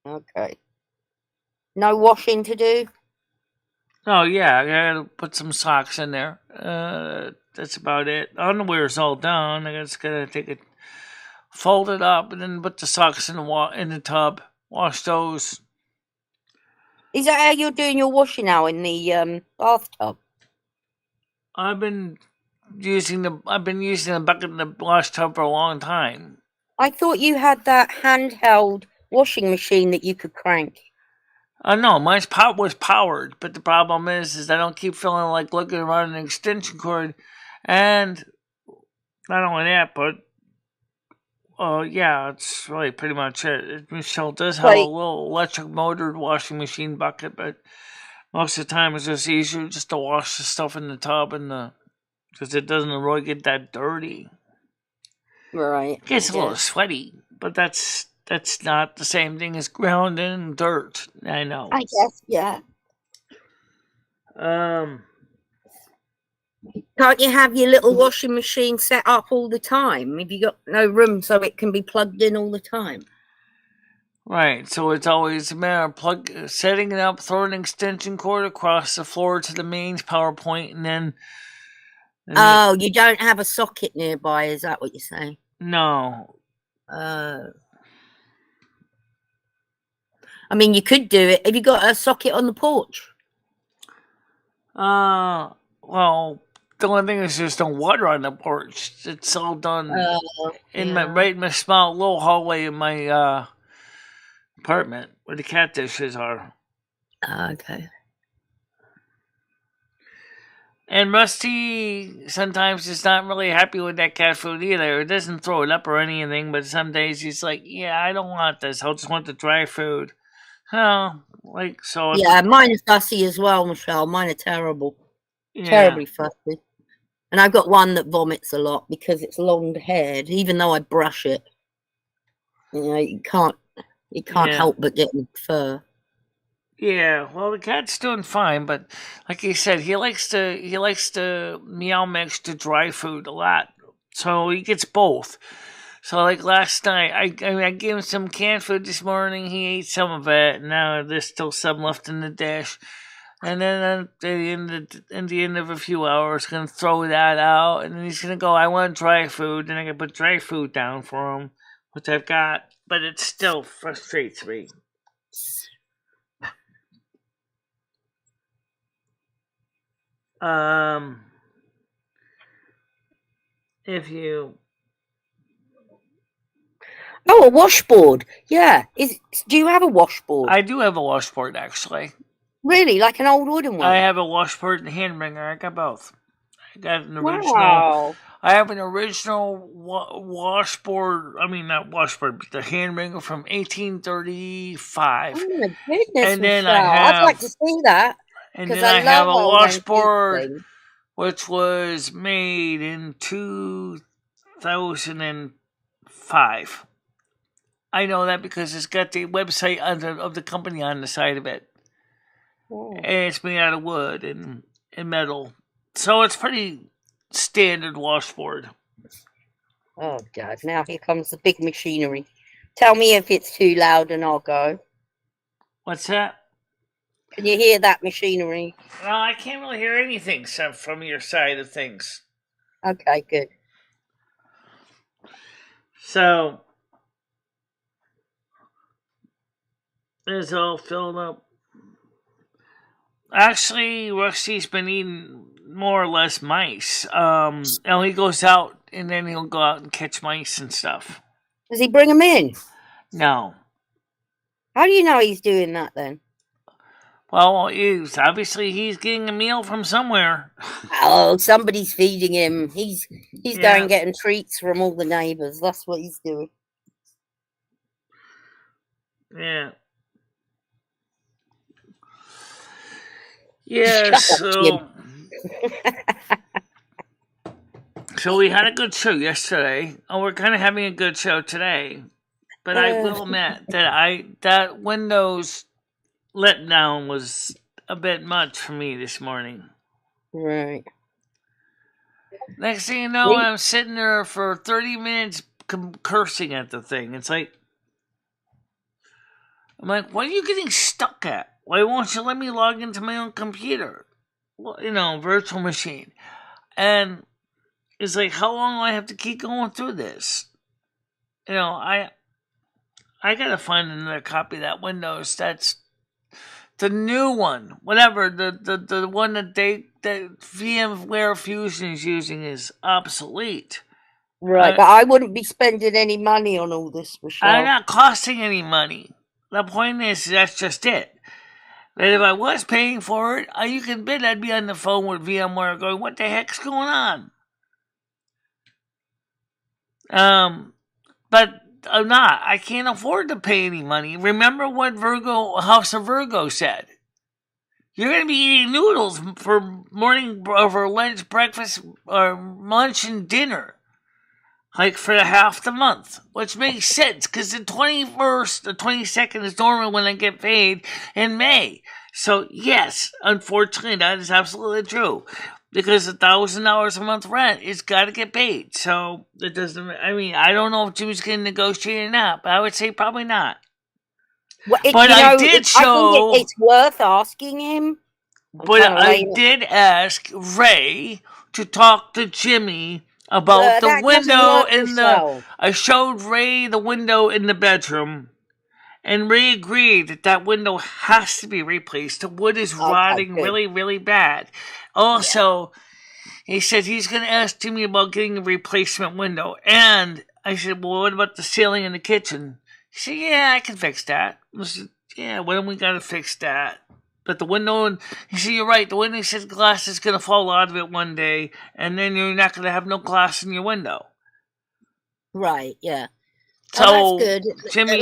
Okay. No washing to do? Oh yeah, I gotta put some socks in there. That's about it. Underwear's all done. I just gotta take it, fold it up, and then put the socks in the tub. Wash those. Is that how you're doing your washing now, in the bathtub? I've been using the bucket in the wash tub for a long time. I thought you had that handheld washing machine that you could crank. No, mine's was powered, but the problem is I don't keep feeling like looking around an extension cord, and not only that, but yeah, it's really pretty much it. Michelle does have a little electric motored washing machine bucket, but most of the time it's just easier just to wash the stuff in the tub because it doesn't really get that dirty. Right. It gets a little sweaty, but that's not the same thing as ground in dirt. I know. I guess, yeah. Can't you have your little washing machine set up all the time if you got no room so it can be plugged in all the time? Right, so it's always a matter of setting it up, throwing an extension cord across the floor to the mains power point, and then... you don't have a socket nearby, is that what you're saying? No. I mean, you could do it. Have you got a socket on the porch? Well, the only thing is there's no water on the porch. It's all done right in my small little hallway in my apartment where the cat dishes are. Okay. And Rusty sometimes is not really happy with that cat food either. It doesn't throw it up or anything, but some days he's like, yeah, I don't want this. I just want the dry food. Oh, like, so. Yeah, mine is fussy as well, Michelle. Mine are terrible. Yeah. Terribly fussy. And I've got one that vomits a lot because it's long-haired, even though I brush it. You know, you can't help but get fur. Yeah, well, the cat's doing fine, but like he said, he likes to meow mix the dry food a lot, so he gets both. So like last night, I gave him some canned food this morning. He ate some of it, and now there's still some left in the dish. And then at the end of a few hours, gonna throw that out, and then he's gonna go, I want dry food, and I can put dry food down for him, which I've got, but it still frustrates me. If you... Oh, a washboard. Yeah. Do you have a washboard? I do have a washboard, actually. Really? Like an old wooden one? I have a washboard and hand wringer. I got both. I got an original. Wow. I have an original washboard. I mean, not washboard, but the hand wringer from 1835. Oh my goodness! And then Michelle. I'd like to see that. And then I have a washboard which was made in 2005. I know that because it's got the website of the company on the side of it. Oh. And it's made out of wood and metal. So it's pretty standard washboard. Oh, God. Now here comes the big machinery. Tell me if it's too loud and I'll go. What's that? Can you hear that machinery? Well, I can't really hear anything from your side of things. Okay, good. So, it's all filled up. Actually, Rusty's been eating more or less mice. And he goes out, and then he'll go out and catch mice and stuff. Does he bring them in? No. How do you know he's doing that, then? Well, he's getting a meal from somewhere. Oh, somebody's feeding him. He's going getting treats from all the neighbours. That's what he's doing. Yeah. Yeah, so we had a good show yesterday. Oh, we're kind of having a good show today. But I will admit that Windows letdown was a bit much for me this morning. Right. Next thing you know, I'm sitting there for 30 minutes cursing at the thing. It's like, I'm like, what are you getting stuck at? Why won't you let me log into my own computer? Well, virtual machine. And it's like, how long do I have to keep going through this? I gotta find another copy of that Windows. That's the new one. Whatever, the one that VMware Fusion is using is obsolete. Right, but I wouldn't be spending any money on all this, Michelle. I'm not costing any money. The point is, that's just it. But if I was paying for it, you can bet I'd be on the phone with VMware going, what the heck's going on? But I'm not. I can't afford to pay any money. Remember what House of Virgo said. You're going to be eating noodles for morning, for lunch, breakfast, or lunch and dinner. Like for half the month. Which makes sense, because the 21st, the 22nd is normally when I get paid in May. So yes, unfortunately, that is absolutely true. Because $1,000 a month rent is got to get paid. So it doesn't. I don't know if Jimmy's going to negotiate or not, but I would say probably not. Well, I think it's worth asking him. I did ask Ray to talk to Jimmy about the window I showed Ray the window in the bedroom, and Ray agreed that window has to be replaced. The wood is rotting really, really bad. Also, he said he's going to ask Jimmy about getting a replacement window. And I said, well, what about the ceiling in the kitchen? He said, yeah, I can fix that. I said, yeah, when we got to fix that? But the window, he said, you're right, the window, he said, glass is going to fall out of it one day, and then you're not going to have no glass in your window. Right, yeah. So, that's good. Jimmy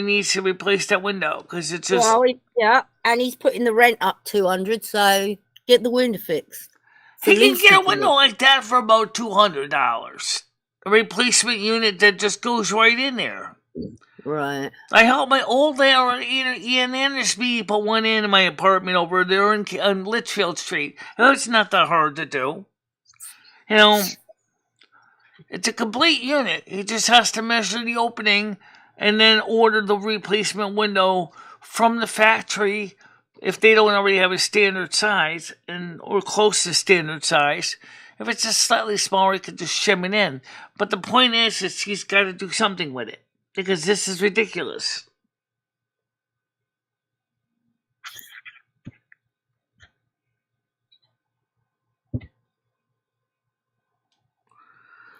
needs to replace that window, because it's just... Well, yeah, and he's putting the rent up $200, so get the window fixed. He can get a window like that for about $200. A replacement unit that just goes right in there. Right. I helped my old Ian Andersby put one in my apartment over there on Litchfield Street. It's not that hard to do. It's a complete unit. He just has to measure the opening and then order the replacement window from the factory if they don't already have a standard size or close to standard size. If it's just slightly smaller, he could just shim it in. But the point is he's got to do something with it. Because this is ridiculous.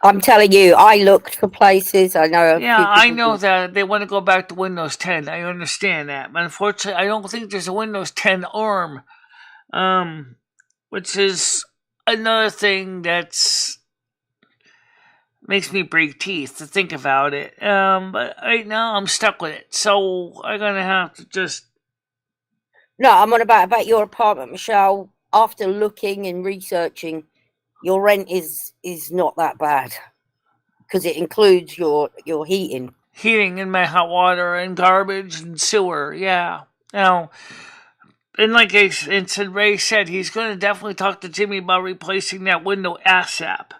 I'm telling you, I looked for places. I know. Yeah, I know that they want to go back to Windows 10. I understand that. But unfortunately, I don't think there's a Windows 10 ARM. Which is another thing that's... makes me break teeth to think about it. But right now I'm stuck with it. So I'm going to have to just... No, I'm on about your apartment, Michelle. After looking and researching, your rent is not that bad. Because it includes your heating. Heating and my hot water and garbage and sewer, yeah. And like Ray said, he's going to definitely talk to Jimmy about replacing that window ASAP.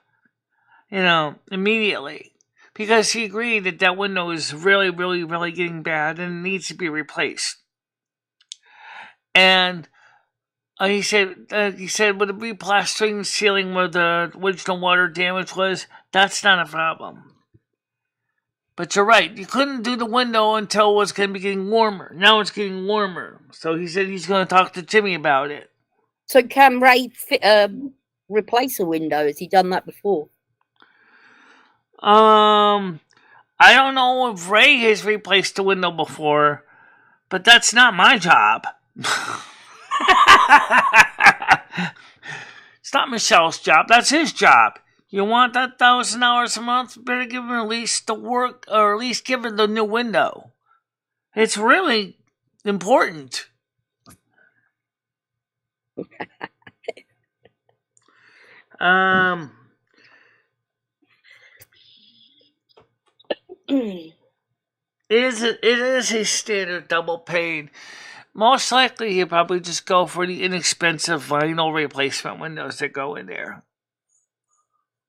Immediately. Because he agreed that window is really, really, really getting bad and needs to be replaced. And he said with the replastering the ceiling where the original water damage was, that's not a problem. But you're right, you couldn't do the window until it was going to be getting warmer. Now it's getting warmer. So he said he's going to talk to Jimmy about it. So can Ray replace a window? Has he done that before? I don't know if Ray has replaced the window before, but that's not my job. It's not Michelle's job, that's his job. You want that $1,000 a month? Better give him at least the work, or at least give him the new window. It's really important. It is a standard double pane. Most likely, he'll probably just go for the inexpensive vinyl replacement windows that go in there.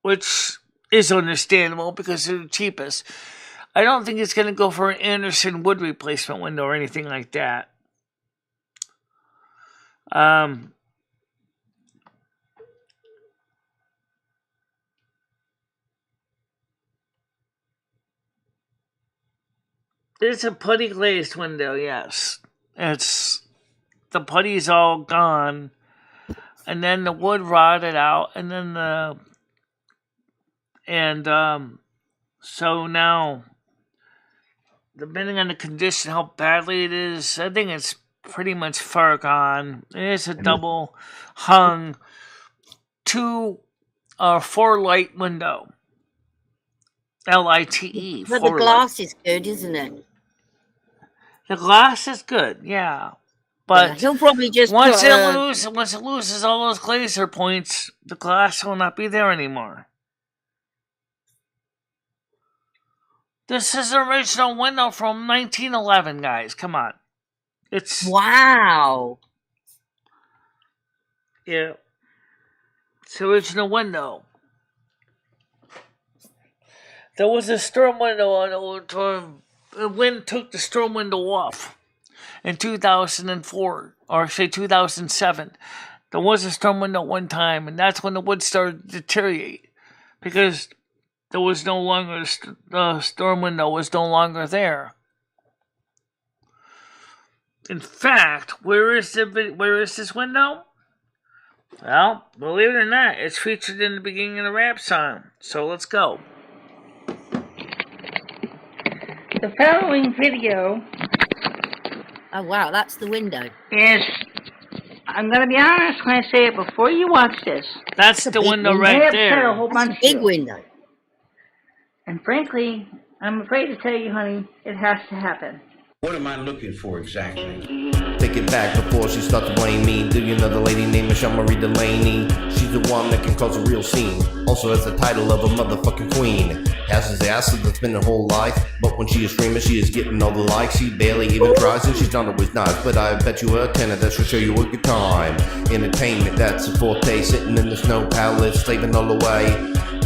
Which is understandable because they're the cheapest. I don't think it's going to go for an Anderson wood replacement window or anything like that. It's a putty glazed window, yes. The putty's all gone, and then the wood rotted out, and then so now, depending on the condition, how badly it is, I think it's pretty much far gone. It's a double hung 4 light window. LITE. But the glass is good, isn't it? The glass is good, yeah. But he'll probably just once it loses all those glazer points, the glass will not be there anymore. This is an original window from 1911, guys. Come on. Wow. Yeah. It's the original window. There was a storm window on old time. The wind took the storm window off in 2004, or say 2007. There was a storm window one time, and that's when the wood started to deteriorate because there was no longer the storm window was no longer there. In fact, where is this window? Well, believe it or not, it's featured in the beginning of the rap song. So let's go. The following video. Oh wow, that's the window. Is, I'm going to be honest when I say it before you watch this. That's the window right there. A whole bunch big window. And frankly, I'm afraid to tell you, honey, it has to happen. What am I looking for exactly? Take it back before she starts to blame me. Do you know the lady named MicheleMarieDalene? She's the one that can cause a real scene. Also has the title of a motherfucking queen. Has his ass that's been her whole life. But when she is screaming, she is getting all the likes. She barely even tries and she's not always nice. But I bet you a tenner that she'll show you a good time. Entertainment, that's a forte. Sitting in the snow palace, slaving all the way.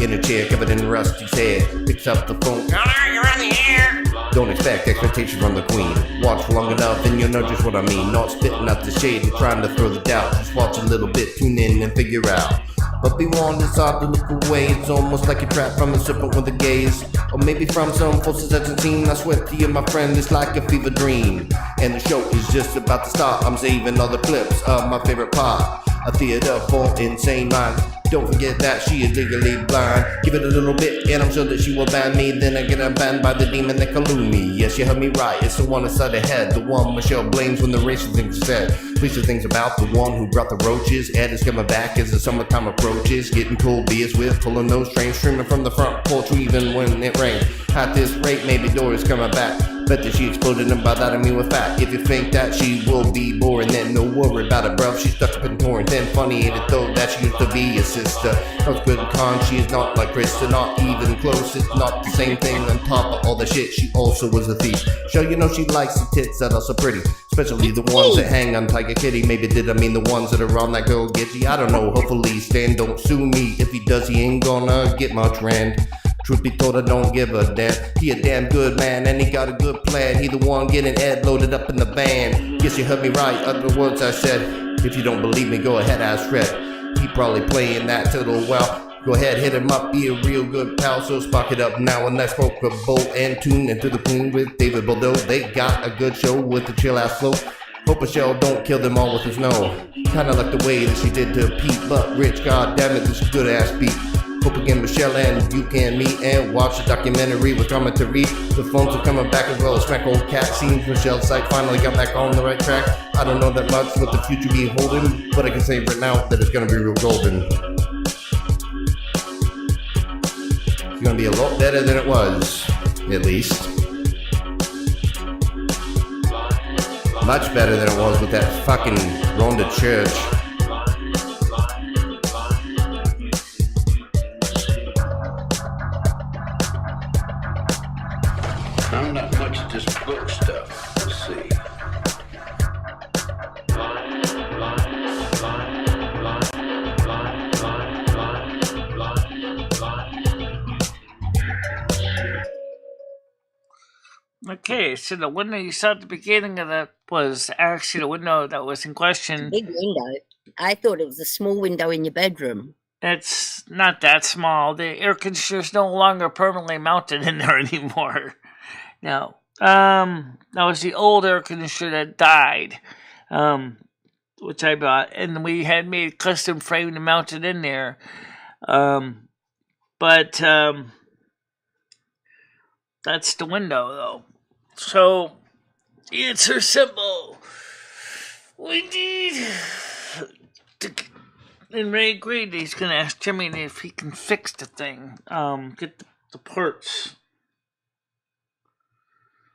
In a chair covered in Rusty's hair. Picks up the phone. Connor, you're on the air. Don't expect expectations from the queen. Watch for long enough and you'll know just what I mean. Not spitting out the shade and trying to throw the doubt. Just watch a little bit, tune in and figure out. But be warned, it's hard to look away. It's almost like you're trapped from a serpent with a gaze. Or maybe from some forces that's unseen. I swear to you, my friend, it's like a fever dream. And the show is just about to start. I'm saving all the clips of my favorite part. A theater for insane minds. Don't forget that she is legally blind. Give it a little bit and I'm sure that she will ban me. Then I get banned by the demon that collude me. Yes, you heard me right, it's the one inside the head. The one Michelle blames when the racist things are said. Pleasing things about the one who brought the roaches. Ed is coming back as the summertime approaches. Getting cold beers with pulling those trains. Streaming from the front porch even when it rains. At this rate, maybe Dory's coming back. Bet that she exploded and by that I mean with fat. If you think that she will be boring, then no worry about it, bruv. She's stuck up in torrent. Then funny ain't it though that she used to be a sister. Knows good and con, she is not like Krista, not even close. It's not the same thing on top of all the shit. She also was a thief. Sure, you know she likes the tits that are so pretty, especially the ones that hang on Tiger Kitty. Maybe did I mean the ones that are on that girl Gitchy? I don't know. Hopefully Stan don't sue me. If he does, he ain't gonna get much rent. Truth be told, I don't give a damn. He a damn good man and he got a good plan. He the one getting Ed loaded up in the van. Guess you heard me right, other words I said. If you don't believe me, go ahead, ask Fred. He probably playing that tittle well. Go ahead, hit him up, be a real good pal. So spark it up now and let's smoke a bowl and tune into the queen with David Bordeaux. They got a good show with the chill ass flow. Hope Michelle don't kill them all with the snow. Kinda like the way that she did to Pete, but Rich, goddammit, this is good ass beat. Hope again, Michelle, and you can meet and watch the documentary with commentary. The phones are coming back as well as smack old cat scenes. Michelle's site finally got back on the right track. I don't know that much what the future be holding, but I can say right now that it's gonna be real golden. It's gonna be a lot better than it was, at least. Much better than it was with that fucking Rhonda Church. I'm not much at this book stuff. Let's see. Okay, so the window you saw at the beginning of that was actually the window that was in question. Big window. I thought it was a small window in your bedroom. It's not that small. The air conditioner's no longer permanently mounted in there anymore. No. That was the old air conditioner that died. Which I bought, and we had made a custom frame to mount it in there. But that's the window, though. So, the answer simple. We need to. And Ray agreed he's going to ask Jimmy if he can fix the thing. Get the parts.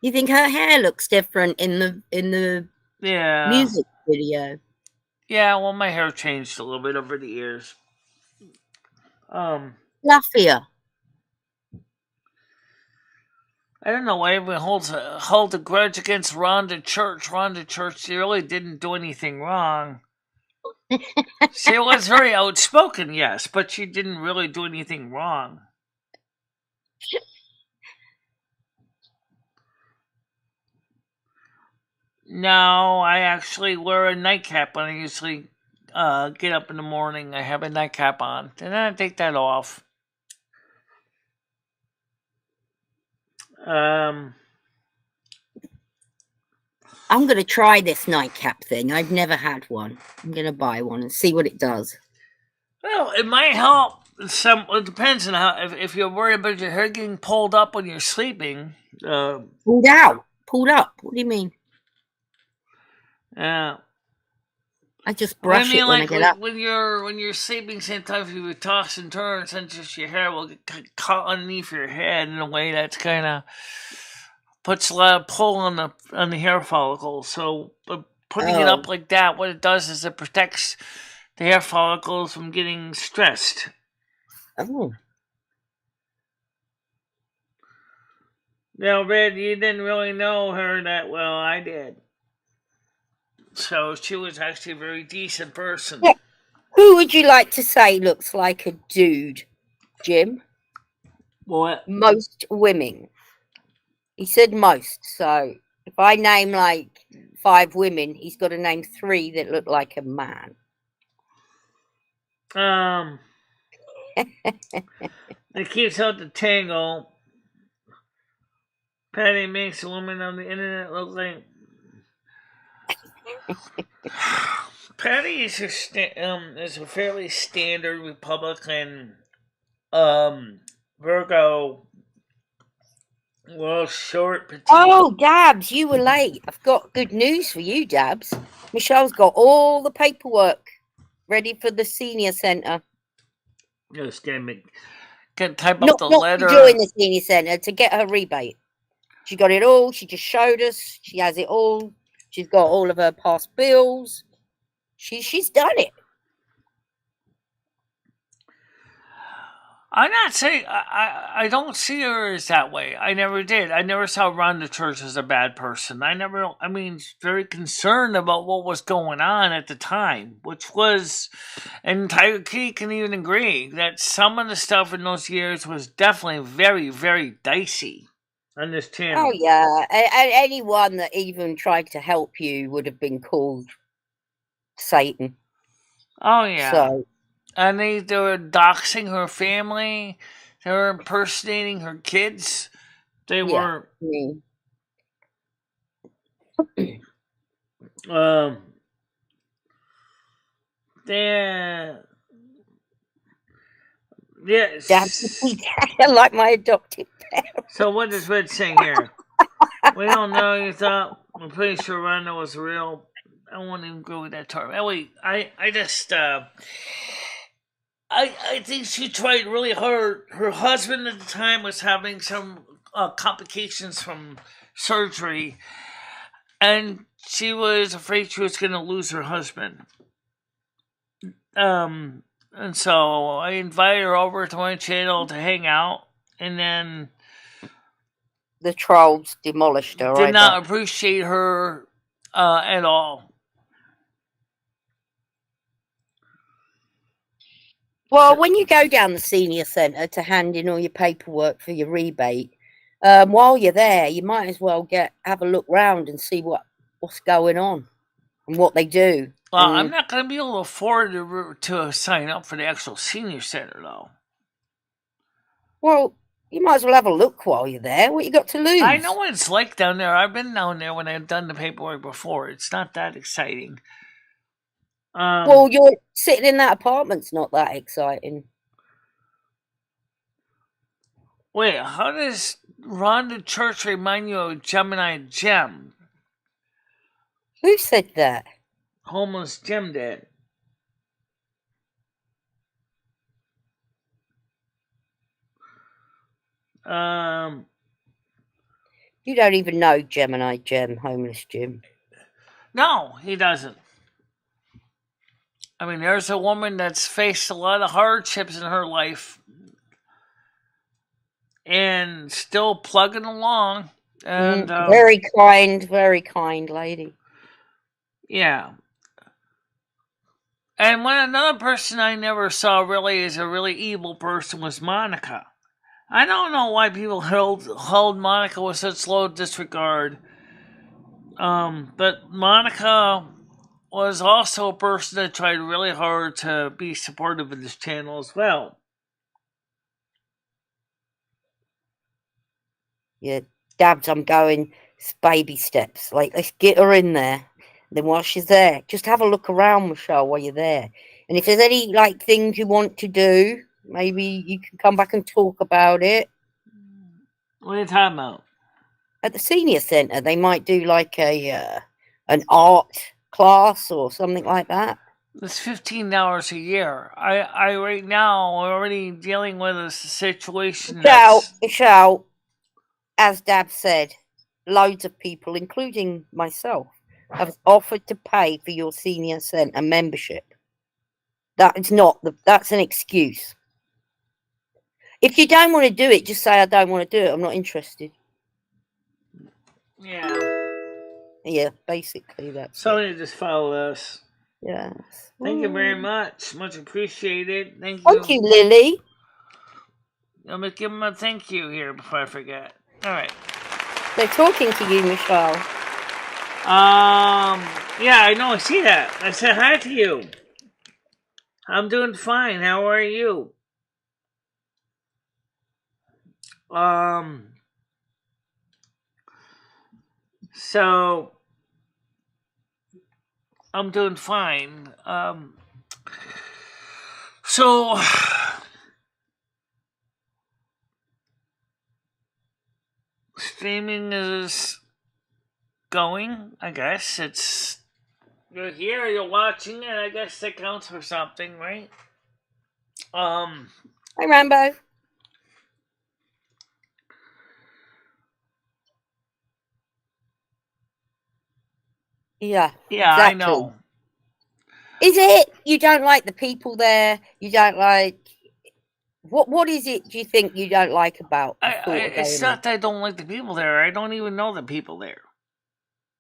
You think her hair looks different in the Yeah. music video? Yeah, well, my hair changed a little bit over the years. Fluffier. I don't know why everyone holds a grudge against Rhonda Church. Rhonda Church, she really didn't do anything wrong. She was very outspoken, yes, but she didn't really do anything wrong. No, I actually wear a nightcap when I usually get up in the morning. I have a nightcap on, and then I take that off. I'm going to try this nightcap thing. I've never had one. I'm going to buy one and see what it does. Well, it might help. It depends on how. If you're worried about your hair getting pulled up when you're sleeping. Pulled out. Pulled up. What do you mean? Yeah. I just brush it when I get up. When you're sleeping, sometimes you would toss and turn, and just your hair will get caught underneath your head in a way that's kind of puts a lot of pull on the hair follicles. So putting it up like that, what it does is it protects the hair follicles from getting stressed. Oh. Now, Red, you didn't really know her that well. I did. So she was actually a very decent person. Yeah. Who would you like to say looks like a dude, Jim? What? Most women. He said most. So if I name like 5 women, he's got to name 3 that look like a man. It keeps out the tangle. Patty makes a woman on the internet look like. Patty is a fairly standard Republican Virgo. Well, short, petite. Oh, Dabs, you were late. I've got good news for you, Dabs. Michelle's got all the paperwork ready for the senior centre. Just can type up the letter. Not to join the senior centre, to get her rebate. She got it all. She just showed us. She has it all. She's got all of her past bills. She's done it. I'm not saying I don't see her as that way. I never did. I never saw Rhonda Church as a bad person. Very concerned about what was going on at the time, which was, and Tiger Kitty can even agree that some of the stuff in those years was definitely very, very dicey on this channel. Oh yeah, and anyone that even tried to help you would have been called Satan. Oh yeah. So. And they were doxing her family. They were impersonating her kids. They weren't. Yes. That's like my adopted parents. So what is Red saying here? We don't know. You thought we're pretty sure Rhonda was real. I won't even go with that term. Anyway, I think she tried really hard. Her husband at the time was having some complications from surgery, and she was afraid she was going to lose her husband. And so I invited her over to my channel to hang out, and then the trolls demolished her. Did not appreciate her at all. Well, when you go down the senior centre to hand in all your paperwork for your rebate, while you're there, you might as well have a look round and see what's going on and what they do. Well, I'm not going to be able to afford to sign up for the actual senior center, though. Well, you might as well have a look while you're there. What you got to lose? I know what it's like down there. I've been down there when I've done the paperwork before. It's not that exciting. Well, you're sitting in that apartment's not that exciting. Wait, how does Rhonda Church remind you of Gemini Gem? Who said that? Homeless Jim did. You don't even know Gemini Gem, Homeless Jim. No, he doesn't. I mean, there's a woman that's faced a lot of hardships in her life and still plugging along. And very kind lady. Yeah. And when another person I never saw really as a really evil person was Monica. I don't know why people held Monica with such low disregard. But Monica was also a person that tried really hard to be supportive of this channel as well. Yeah, Dabs, I'm going baby steps. Like, let's get her in there. Then while she's there, just have a look around, Michelle, while you're there. And if there's any things you want to do, maybe you can come back and talk about it. What are you talking about? At the senior centre, they might do an art class or something like that. It's $15 a year. I right now already dealing with a situation. Michelle, as Dab said, loads of people, including myself, have offered to pay for your senior centre membership. That's an excuse. If you don't want to do it, just say I don't want to do it. I'm not interested. Yeah. Yeah, basically that's. Somebody just follow us. Yes. Thank you very much. Much appreciated. Thank you. Thank you, Lily. I'm gonna give them a thank you here before I forget. All right. They're talking to you, Michelle. Yeah, I know. I see that. I said hi to you. I'm doing fine. How are you? So I'm doing fine. So streaming is going, I guess. You're here, you're watching it, I guess that counts for something, right? Hi, Rambo. Yeah, exactly. I know. Is it you don't like the people there? You don't like what is it? Do you think you don't like about? It's not that I don't like the people there. I don't even know the people there.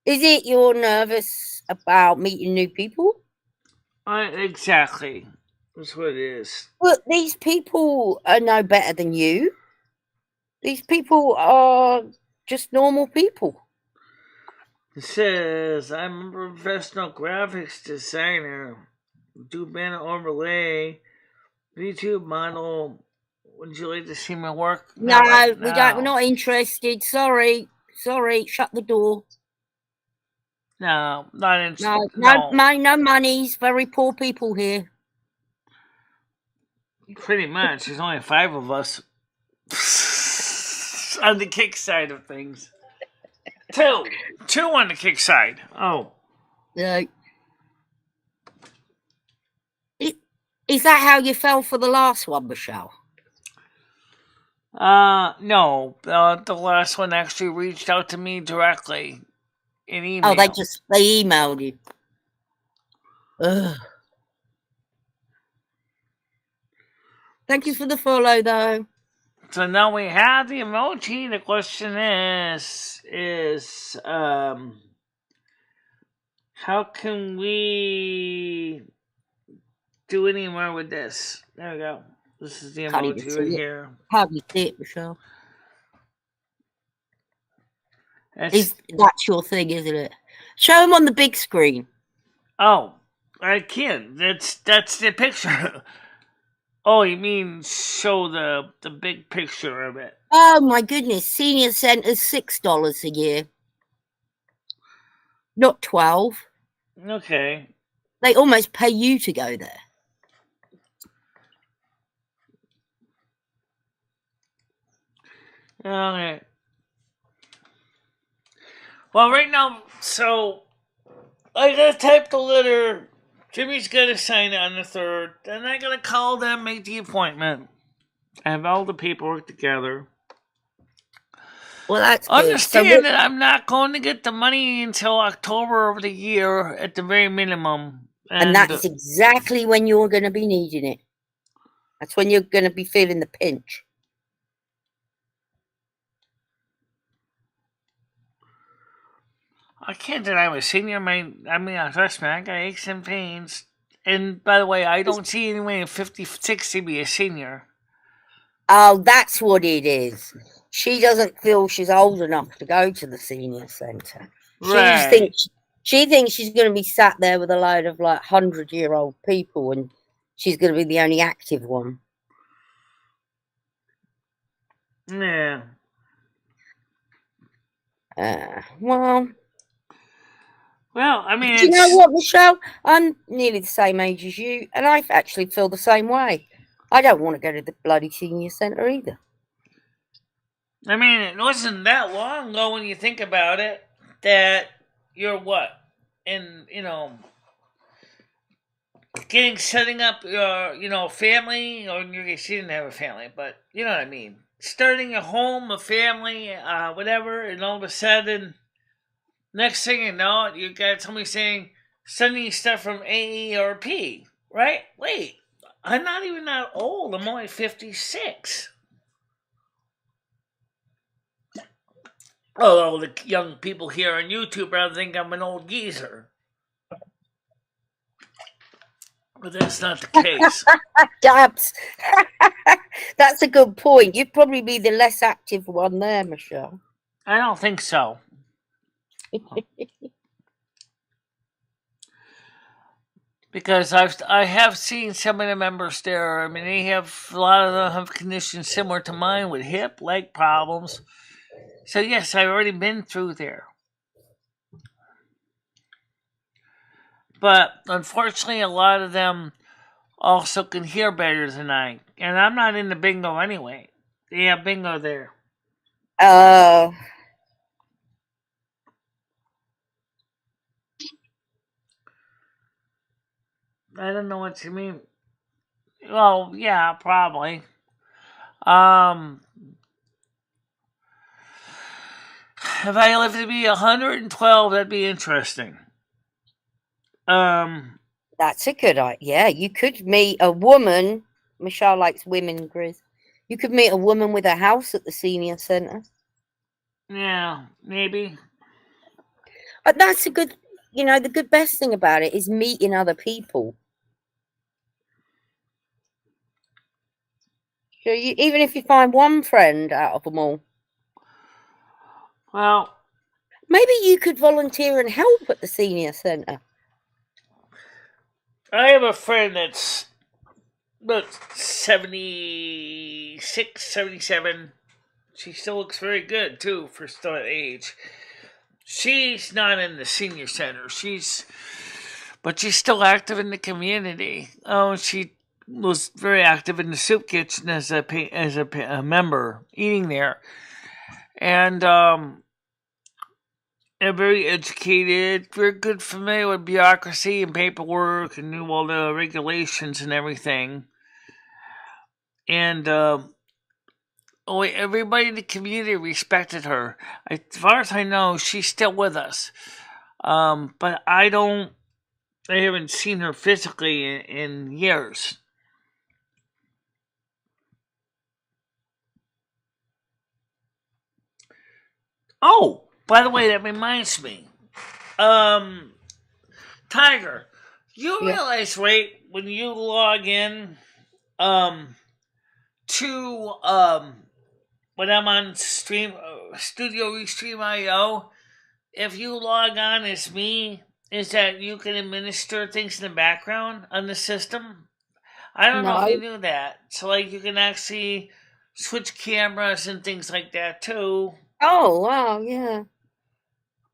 Is it you're nervous about meeting new people? Exactly. That's what it is. But these people are no better than you. These people are just normal people. It says, I'm a professional graphics designer. Do banner overlay. YouTube model. Would you like to see my work? No, we don't. We're not interested. Sorry. Shut the door. No, not interested. No monies. Very poor people here. Pretty much. There's only 5 of us on the kick side of things. 2 on the kick side. Oh. Is that how you fell for the last one, Michelle? No. The last one actually reached out to me directly in email. Oh, they emailed you. Ugh. Thank you for the follow, though. So now we have the emoji. The question is how can we do any more with this? There we go. This is the emoji right here. How do you see it, Michelle? That's your thing, isn't it? Show them on the big screen. Oh, I can. That's the picture. Oh, you mean show the big picture of it? Oh my goodness! Senior centre's $6 a year, not 12. Okay. They almost pay you to go there. Okay. Well, right now, so I gotta type the letter. Jimmy's gotta sign it on the 3rd. Then I gotta call them, make the appointment. I have all the paperwork together. Well, that's good. Understand that I'm not going to get the money until October of the year at the very minimum. And that's exactly when you're going to be needing it. That's when you're going to be feeling the pinch. I can't deny I'm a senior. Trust me, I got aches and pains. And by the way, I don't see anyone in 56 to be a senior. Oh, that's what it is. She doesn't feel she's old enough to go to the senior centre. Right. She thinks she's going to be sat there with a load of 100-year-old people, and she's going to be the only active one. Yeah. Well, I mean, do you know what, Michelle? I'm nearly the same age as you, and I actually feel the same way. I don't want to go to the bloody senior centre either. I mean, it wasn't that long ago when you think about it that you're what? And, setting up your, family, or she didn't have a family, but you know what I mean. Starting a home, a family, whatever, and all of a sudden, next thing you know, you got somebody saying, sending stuff from AARP, right? Wait, I'm not even that old. I'm only 56. Although the young people here on YouTube rather think I'm an old geezer. But that's not the case. Dabs. That's a good point. You'd probably be the less active one there, Michelle. I don't think so. Because I have seen some of the members there. I mean, a lot of them have conditions similar to mine with hip, leg problems. So yes, I've already been through there. But unfortunately, a lot of them also can hear better than I. And I'm not into bingo anyway. They have bingo there. Oh. I don't know what you mean. Well, yeah, probably. If I live to be 112, that'd be interesting. That's a good idea. Yeah, you could meet a woman. Michelle likes women, Grizz. You could meet a woman with a house at the senior centre. Yeah, maybe. But that's a good, the best thing about it is meeting other people. So even if you find one friend out of them all. Well, maybe you could volunteer and help at the senior centre. I have a friend that's about 76, 77. She still looks very good, too, for still that age. She's not in the senior center. But she's still active in the community. Oh, she was very active in the soup kitchen as a member, eating there. And, very educated, very good, familiar with bureaucracy and paperwork, and knew all the regulations and everything. And everybody in the community respected her. As far as I know, she's still with us. But I haven't seen her physically in years. Oh! By the way, that reminds me. Tiger, you realize, right, when you log in to when I'm on Studio Restream.io, if you log on as me, is that you can administer things in the background on the system. I don't know if you No. knew that. So, like, you can actually switch cameras and things like that too. Oh, wow, yeah.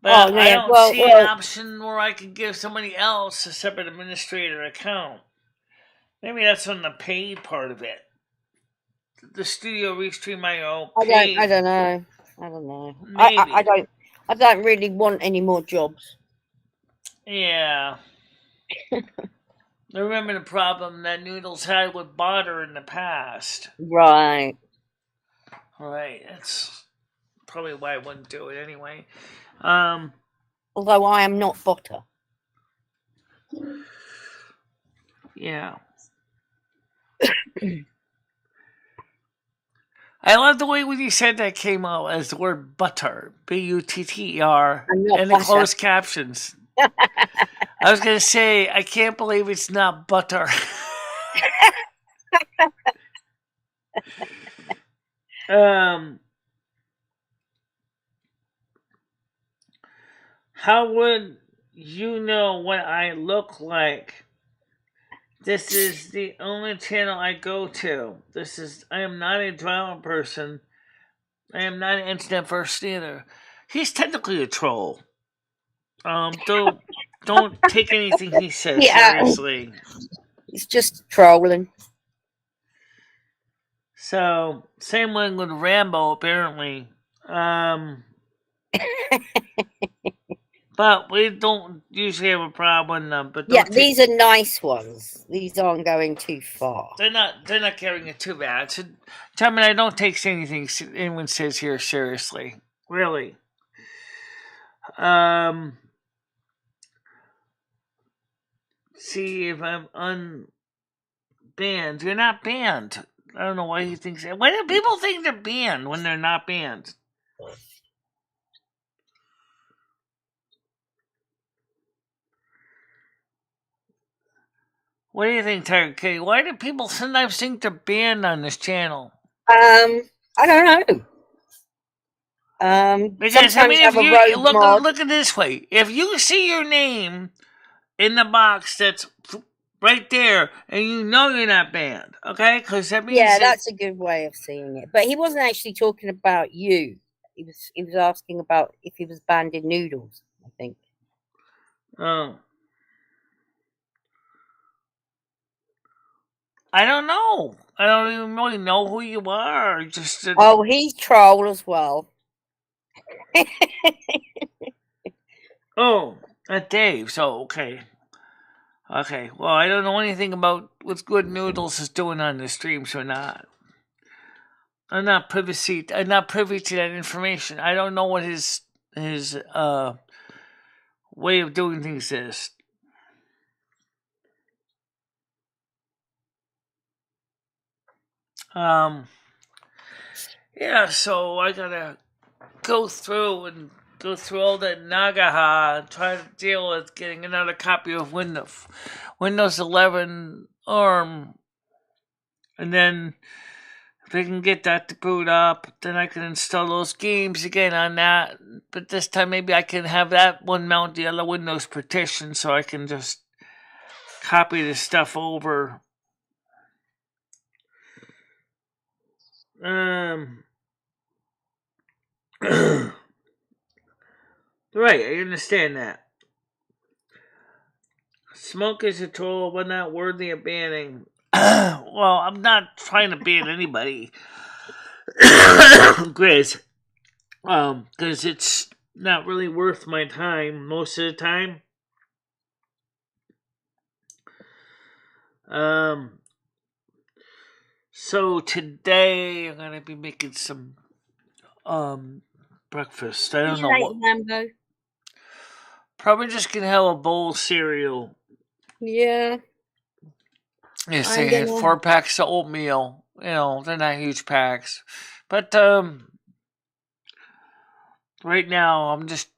But Oh, I yeah. don't see an option where I can give somebody else a separate administrator account. Maybe that's on the paid part of it. The Studio Restream.io paid. I don't know. I don't know. Maybe. I don't really want any more jobs. Yeah. I remember the problem that Noodles had with Butter in the past. Right. Right. That's probably why I wouldn't do it anyway. Although I am not Butter. Yeah. I love the way when you said that came out as the word butter, butter, in the closed captions. I was going to say, I can't believe it's not butter. How would you know what I look like? This is the only channel I go to. I am not a drama person. I am not an internet person either. He's technically a troll. Don't take anything he says seriously. He's just trolling. So, same one with Rambo, apparently. But we don't usually have a problem with them. But yeah, these are nice ones. These aren't going too far. They're not carrying it too bad. So, tell me, I don't take anything anyone says here seriously. Really. See if I'm unbanned. You're not banned. I don't know why he thinks that. Why do people think they're banned when they're not banned? What do you think, Tiger Kitty? Why do people sometimes think they're banned on this channel? I don't know. Because I mean, if you look at it this way, if you see your name in the box that's right there, and you know you're not banned, okay? Because that means that's a good way of seeing it. But he wasn't actually talking about you. He was asking about if he was banned in Noodles, I think. Oh. I don't know. I don't even really know who you are. Just he's troll as well. Oh, Dave. So okay. Okay. Well, I don't know anything about what Good Noodles is doing on the stream, so I'm not privy to that information. I don't know what his way of doing things is. Yeah, so I gotta go through all that Nagaha and try to deal with getting another copy of Windows 11 ARM, and then if I can get that to boot up, then I can install those games again on that. But this time maybe I can have that one mount the other Windows partition so I can just copy the stuff over. Right, I understand that. Smoke is a troll, but not worthy of banning. Well, I'm not trying to ban anybody, Grizz. Because it's not really worth my time most of the time. So today I'm gonna be making some breakfast. I don't know what. Lambo? Probably just gonna have a bowl of cereal. Yeah. Yeah, say 4 packs of oatmeal. You know, they're not huge packs, but right now I'm just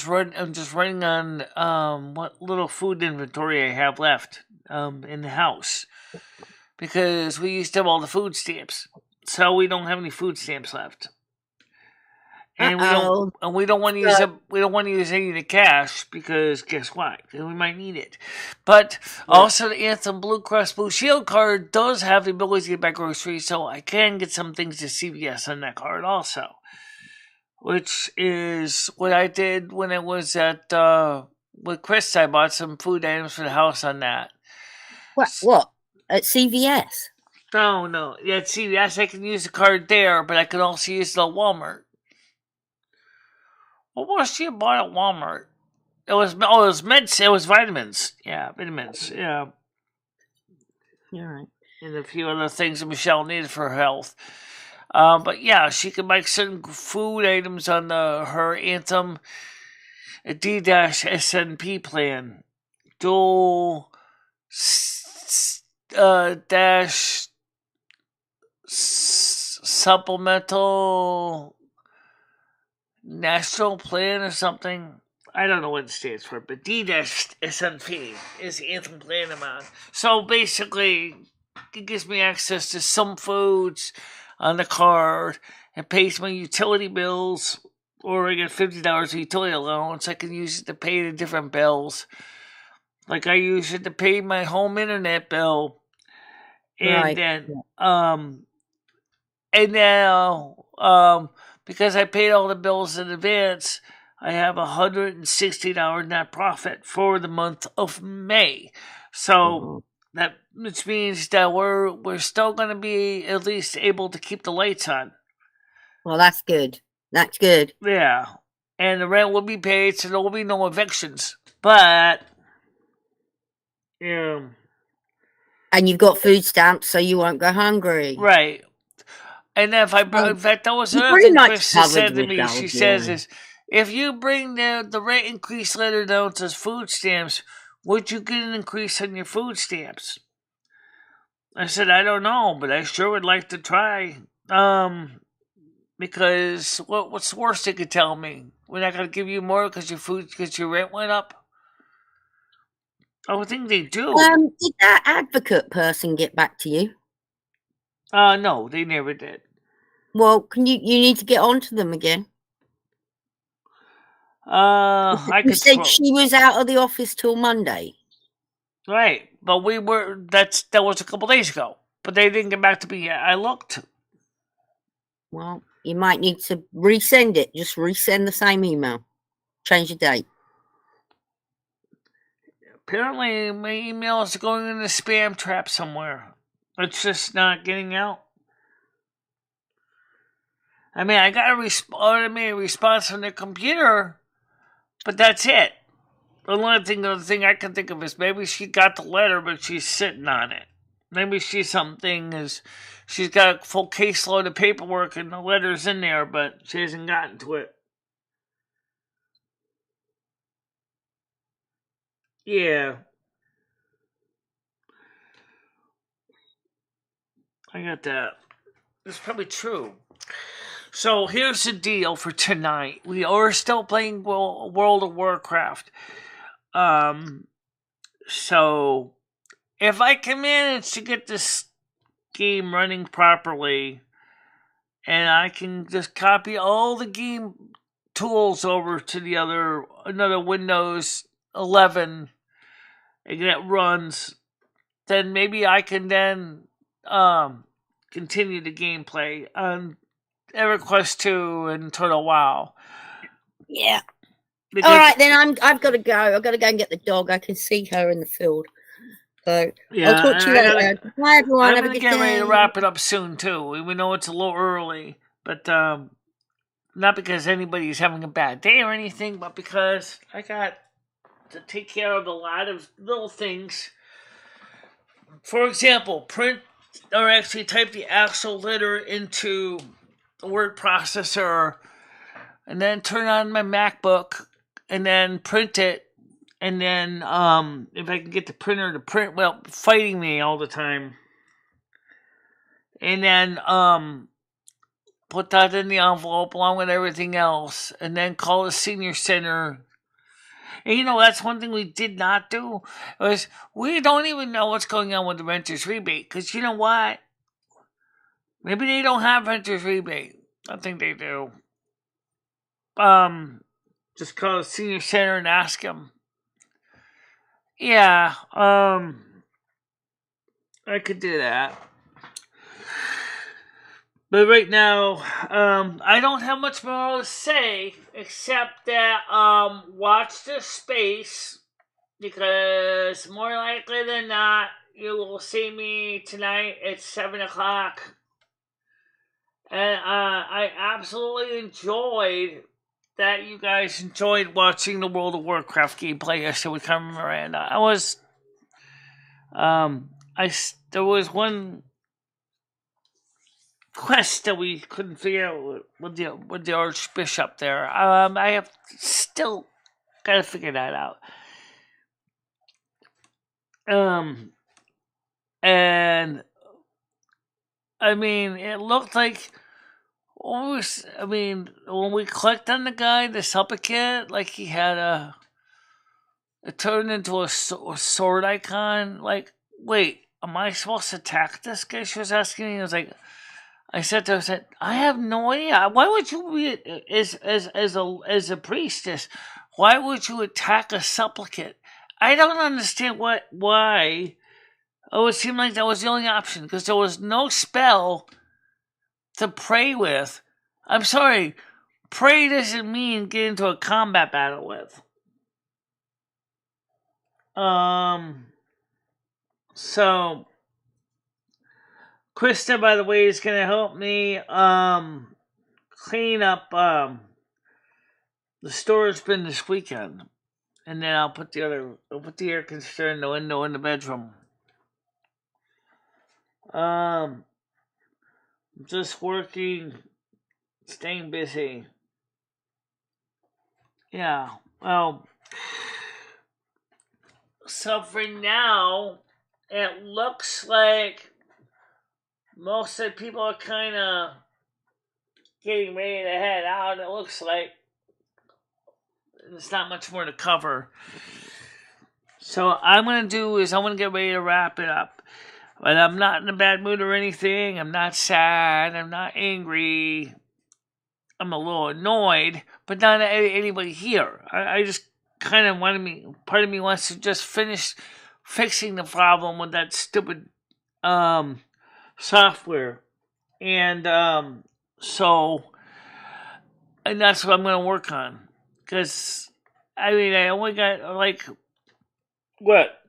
running on what little food inventory I have left in the house, because we used to have all the food stamps, so we don't have any food stamps left. And Uh-oh. we don't want to use any of the cash because guess what? We might need it. But also the Anthem Blue Cross Blue Shield card does have the ability to get back groceries, so I can get some things to CVS on that card also. Which is what I did when I was at with Chris. I bought some food items for the house on that. What? At CVS? No. Yeah, at CVS I can use the card there, but I can also use it at Walmart. What was she bought at Walmart? It was meds. It was vitamins. Yeah, vitamins. Yeah. All right. And a few other things that Michelle needed for her health. But yeah, she can buy certain food items on her Anthem D-SNP plan. Dual dash supplemental national plan or something. I don't know what it stands for, but D-SNP is the Anthem plan I'm on. So basically, it gives me access to some foods on the card and pays my utility bills, or I get $50 of utility allowance. I can use it to pay the different bills. Like I use it to pay my home internet bill. And then because I paid all the bills in advance, I have $160 net profit for the month of May. So that which means that we're still going to be at least able to keep the lights on. Well, that's good. That's good. Yeah, and the rent will be paid, so there will be no evictions. But yeah, and you've got food stamps, so you won't go hungry. Right. And then in fact, that was another thing Krista said to me. She says is, if you bring the rate increase letter down to food stamps, would you get an increase on your food stamps? I said, I don't know, but I sure would like to try. Because what's the worst they could tell me? We're not going to give you more because your rent went up? I would think they do. Did that advocate person get back to you? No, they never did. Well, you need to get onto them again. You said she was out of the office till Monday. Right, but that was a couple days ago. But they didn't get back to me yet. I looked. Well, you might need to resend it. Just resend the same email. Change the date. Apparently, my email is going in the spam trap somewhere. It's just not getting out. I mean, I got a response from the computer, but that's it. The only thing I can think of is maybe she got the letter, but she's sitting on it. Maybe she's got a full caseload of paperwork and the letter's in there, but she hasn't gotten to it. Yeah. I got that. It's probably true. So here's the deal for tonight. We are still playing World of Warcraft. So if I can manage to get this game running properly, and I can just copy all the game tools over to another Windows 11 and it runs, then maybe I can then continue the gameplay on EverQuest 2 and Total WoW. Yeah. Because all right, then I've got to go. I've got to go and get the dog. I can see her in the field. So yeah, I'll talk to you later. Bye, everyone. I'm going to get ready to wrap it up soon, too. We know it's a little early, but not because anybody's having a bad day or anything, but because I got to take care of a lot of little things. For example, print or actually type the actual letter into the word processor and then turn on my MacBook and then print it. And then if I can get the printer to print, fighting me all the time. And then put that in the envelope along with everything else. And then call the senior center. And that's one thing we did not do. Was we don't even know what's going on with the renter's rebate. Because you know what? Maybe they don't have renter's rebate. I think they do. just call the senior center and ask him. Yeah, I could do that. But right now, I don't have much more to say except that watch this space, because more likely than not, you will see me tonight at 7 o'clock. And I absolutely enjoyed that you guys enjoyed watching the World of Warcraft gameplay yesterday with Carmen Miranda. I was, there was one quest that we couldn't figure out with the Archbishop there. I have still got to figure that out. And I mean, it looked like always. I mean, when we clicked on the guy, the supplicant, like he had it turned into a sword icon. Like, wait, am I supposed to attack this guy? She was asking me. I was like, I said to her, I have no idea. Why would you be as a priestess? Why would you attack a supplicant? I don't understand why. Oh, it seemed like that was the only option because there was no spell to pray with. I'm sorry, pray doesn't mean get into a combat battle with. So Krista, by the way, is going to help me clean up the storage bin this weekend, and then I'll put the air conditioner in the window in the bedroom. Just working, staying busy. Yeah, well, so for now, it looks like most of the people are kind of getting ready to head out. It looks like there's not much more to cover. So what I'm going to do is I'm going to get ready to wrap it up. But I'm not in a bad mood or anything. I'm not sad. I'm not angry. I'm a little annoyed, but not at anybody here. I just kind of part of me wants to just finish fixing the problem with that stupid software. And and that's what I'm going to work on. Because, I mean, I only got, like, what?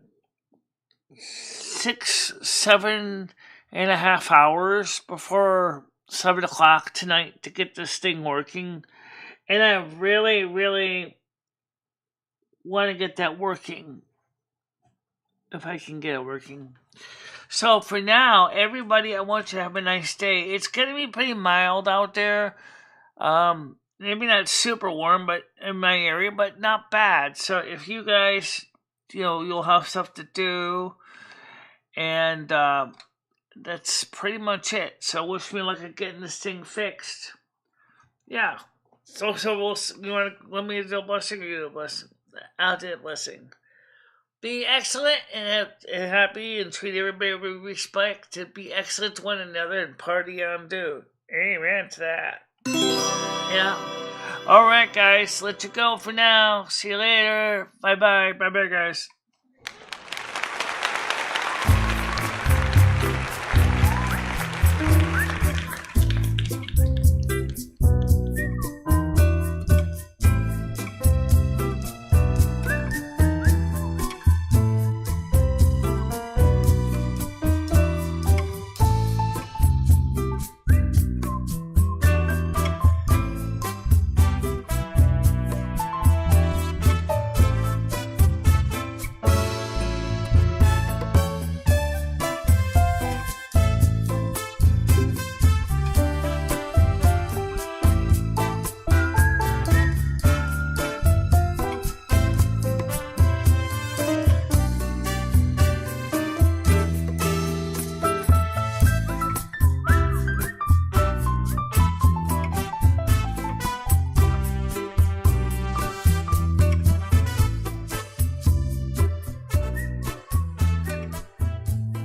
7.5 hours before 7 o'clock tonight to get this thing working. And I really, really want to get that working. If I can get it working. So for now, everybody, I want you to have a nice day. It's going to be pretty mild out there. Maybe not super warm, but in my area, but not bad. So if you guys, you'll have stuff to do. And that's pretty much it. So wish me luck at getting this thing fixed. Yeah. So you want to let me do a blessing or you do a blessing? I'll do a blessing. Be excellent and happy and treat everybody with respect. To be excellent to one another and party on, dude. Amen to that. Yeah. Alright, guys. Let you go for now. See you later. Bye-bye. Bye-bye, guys.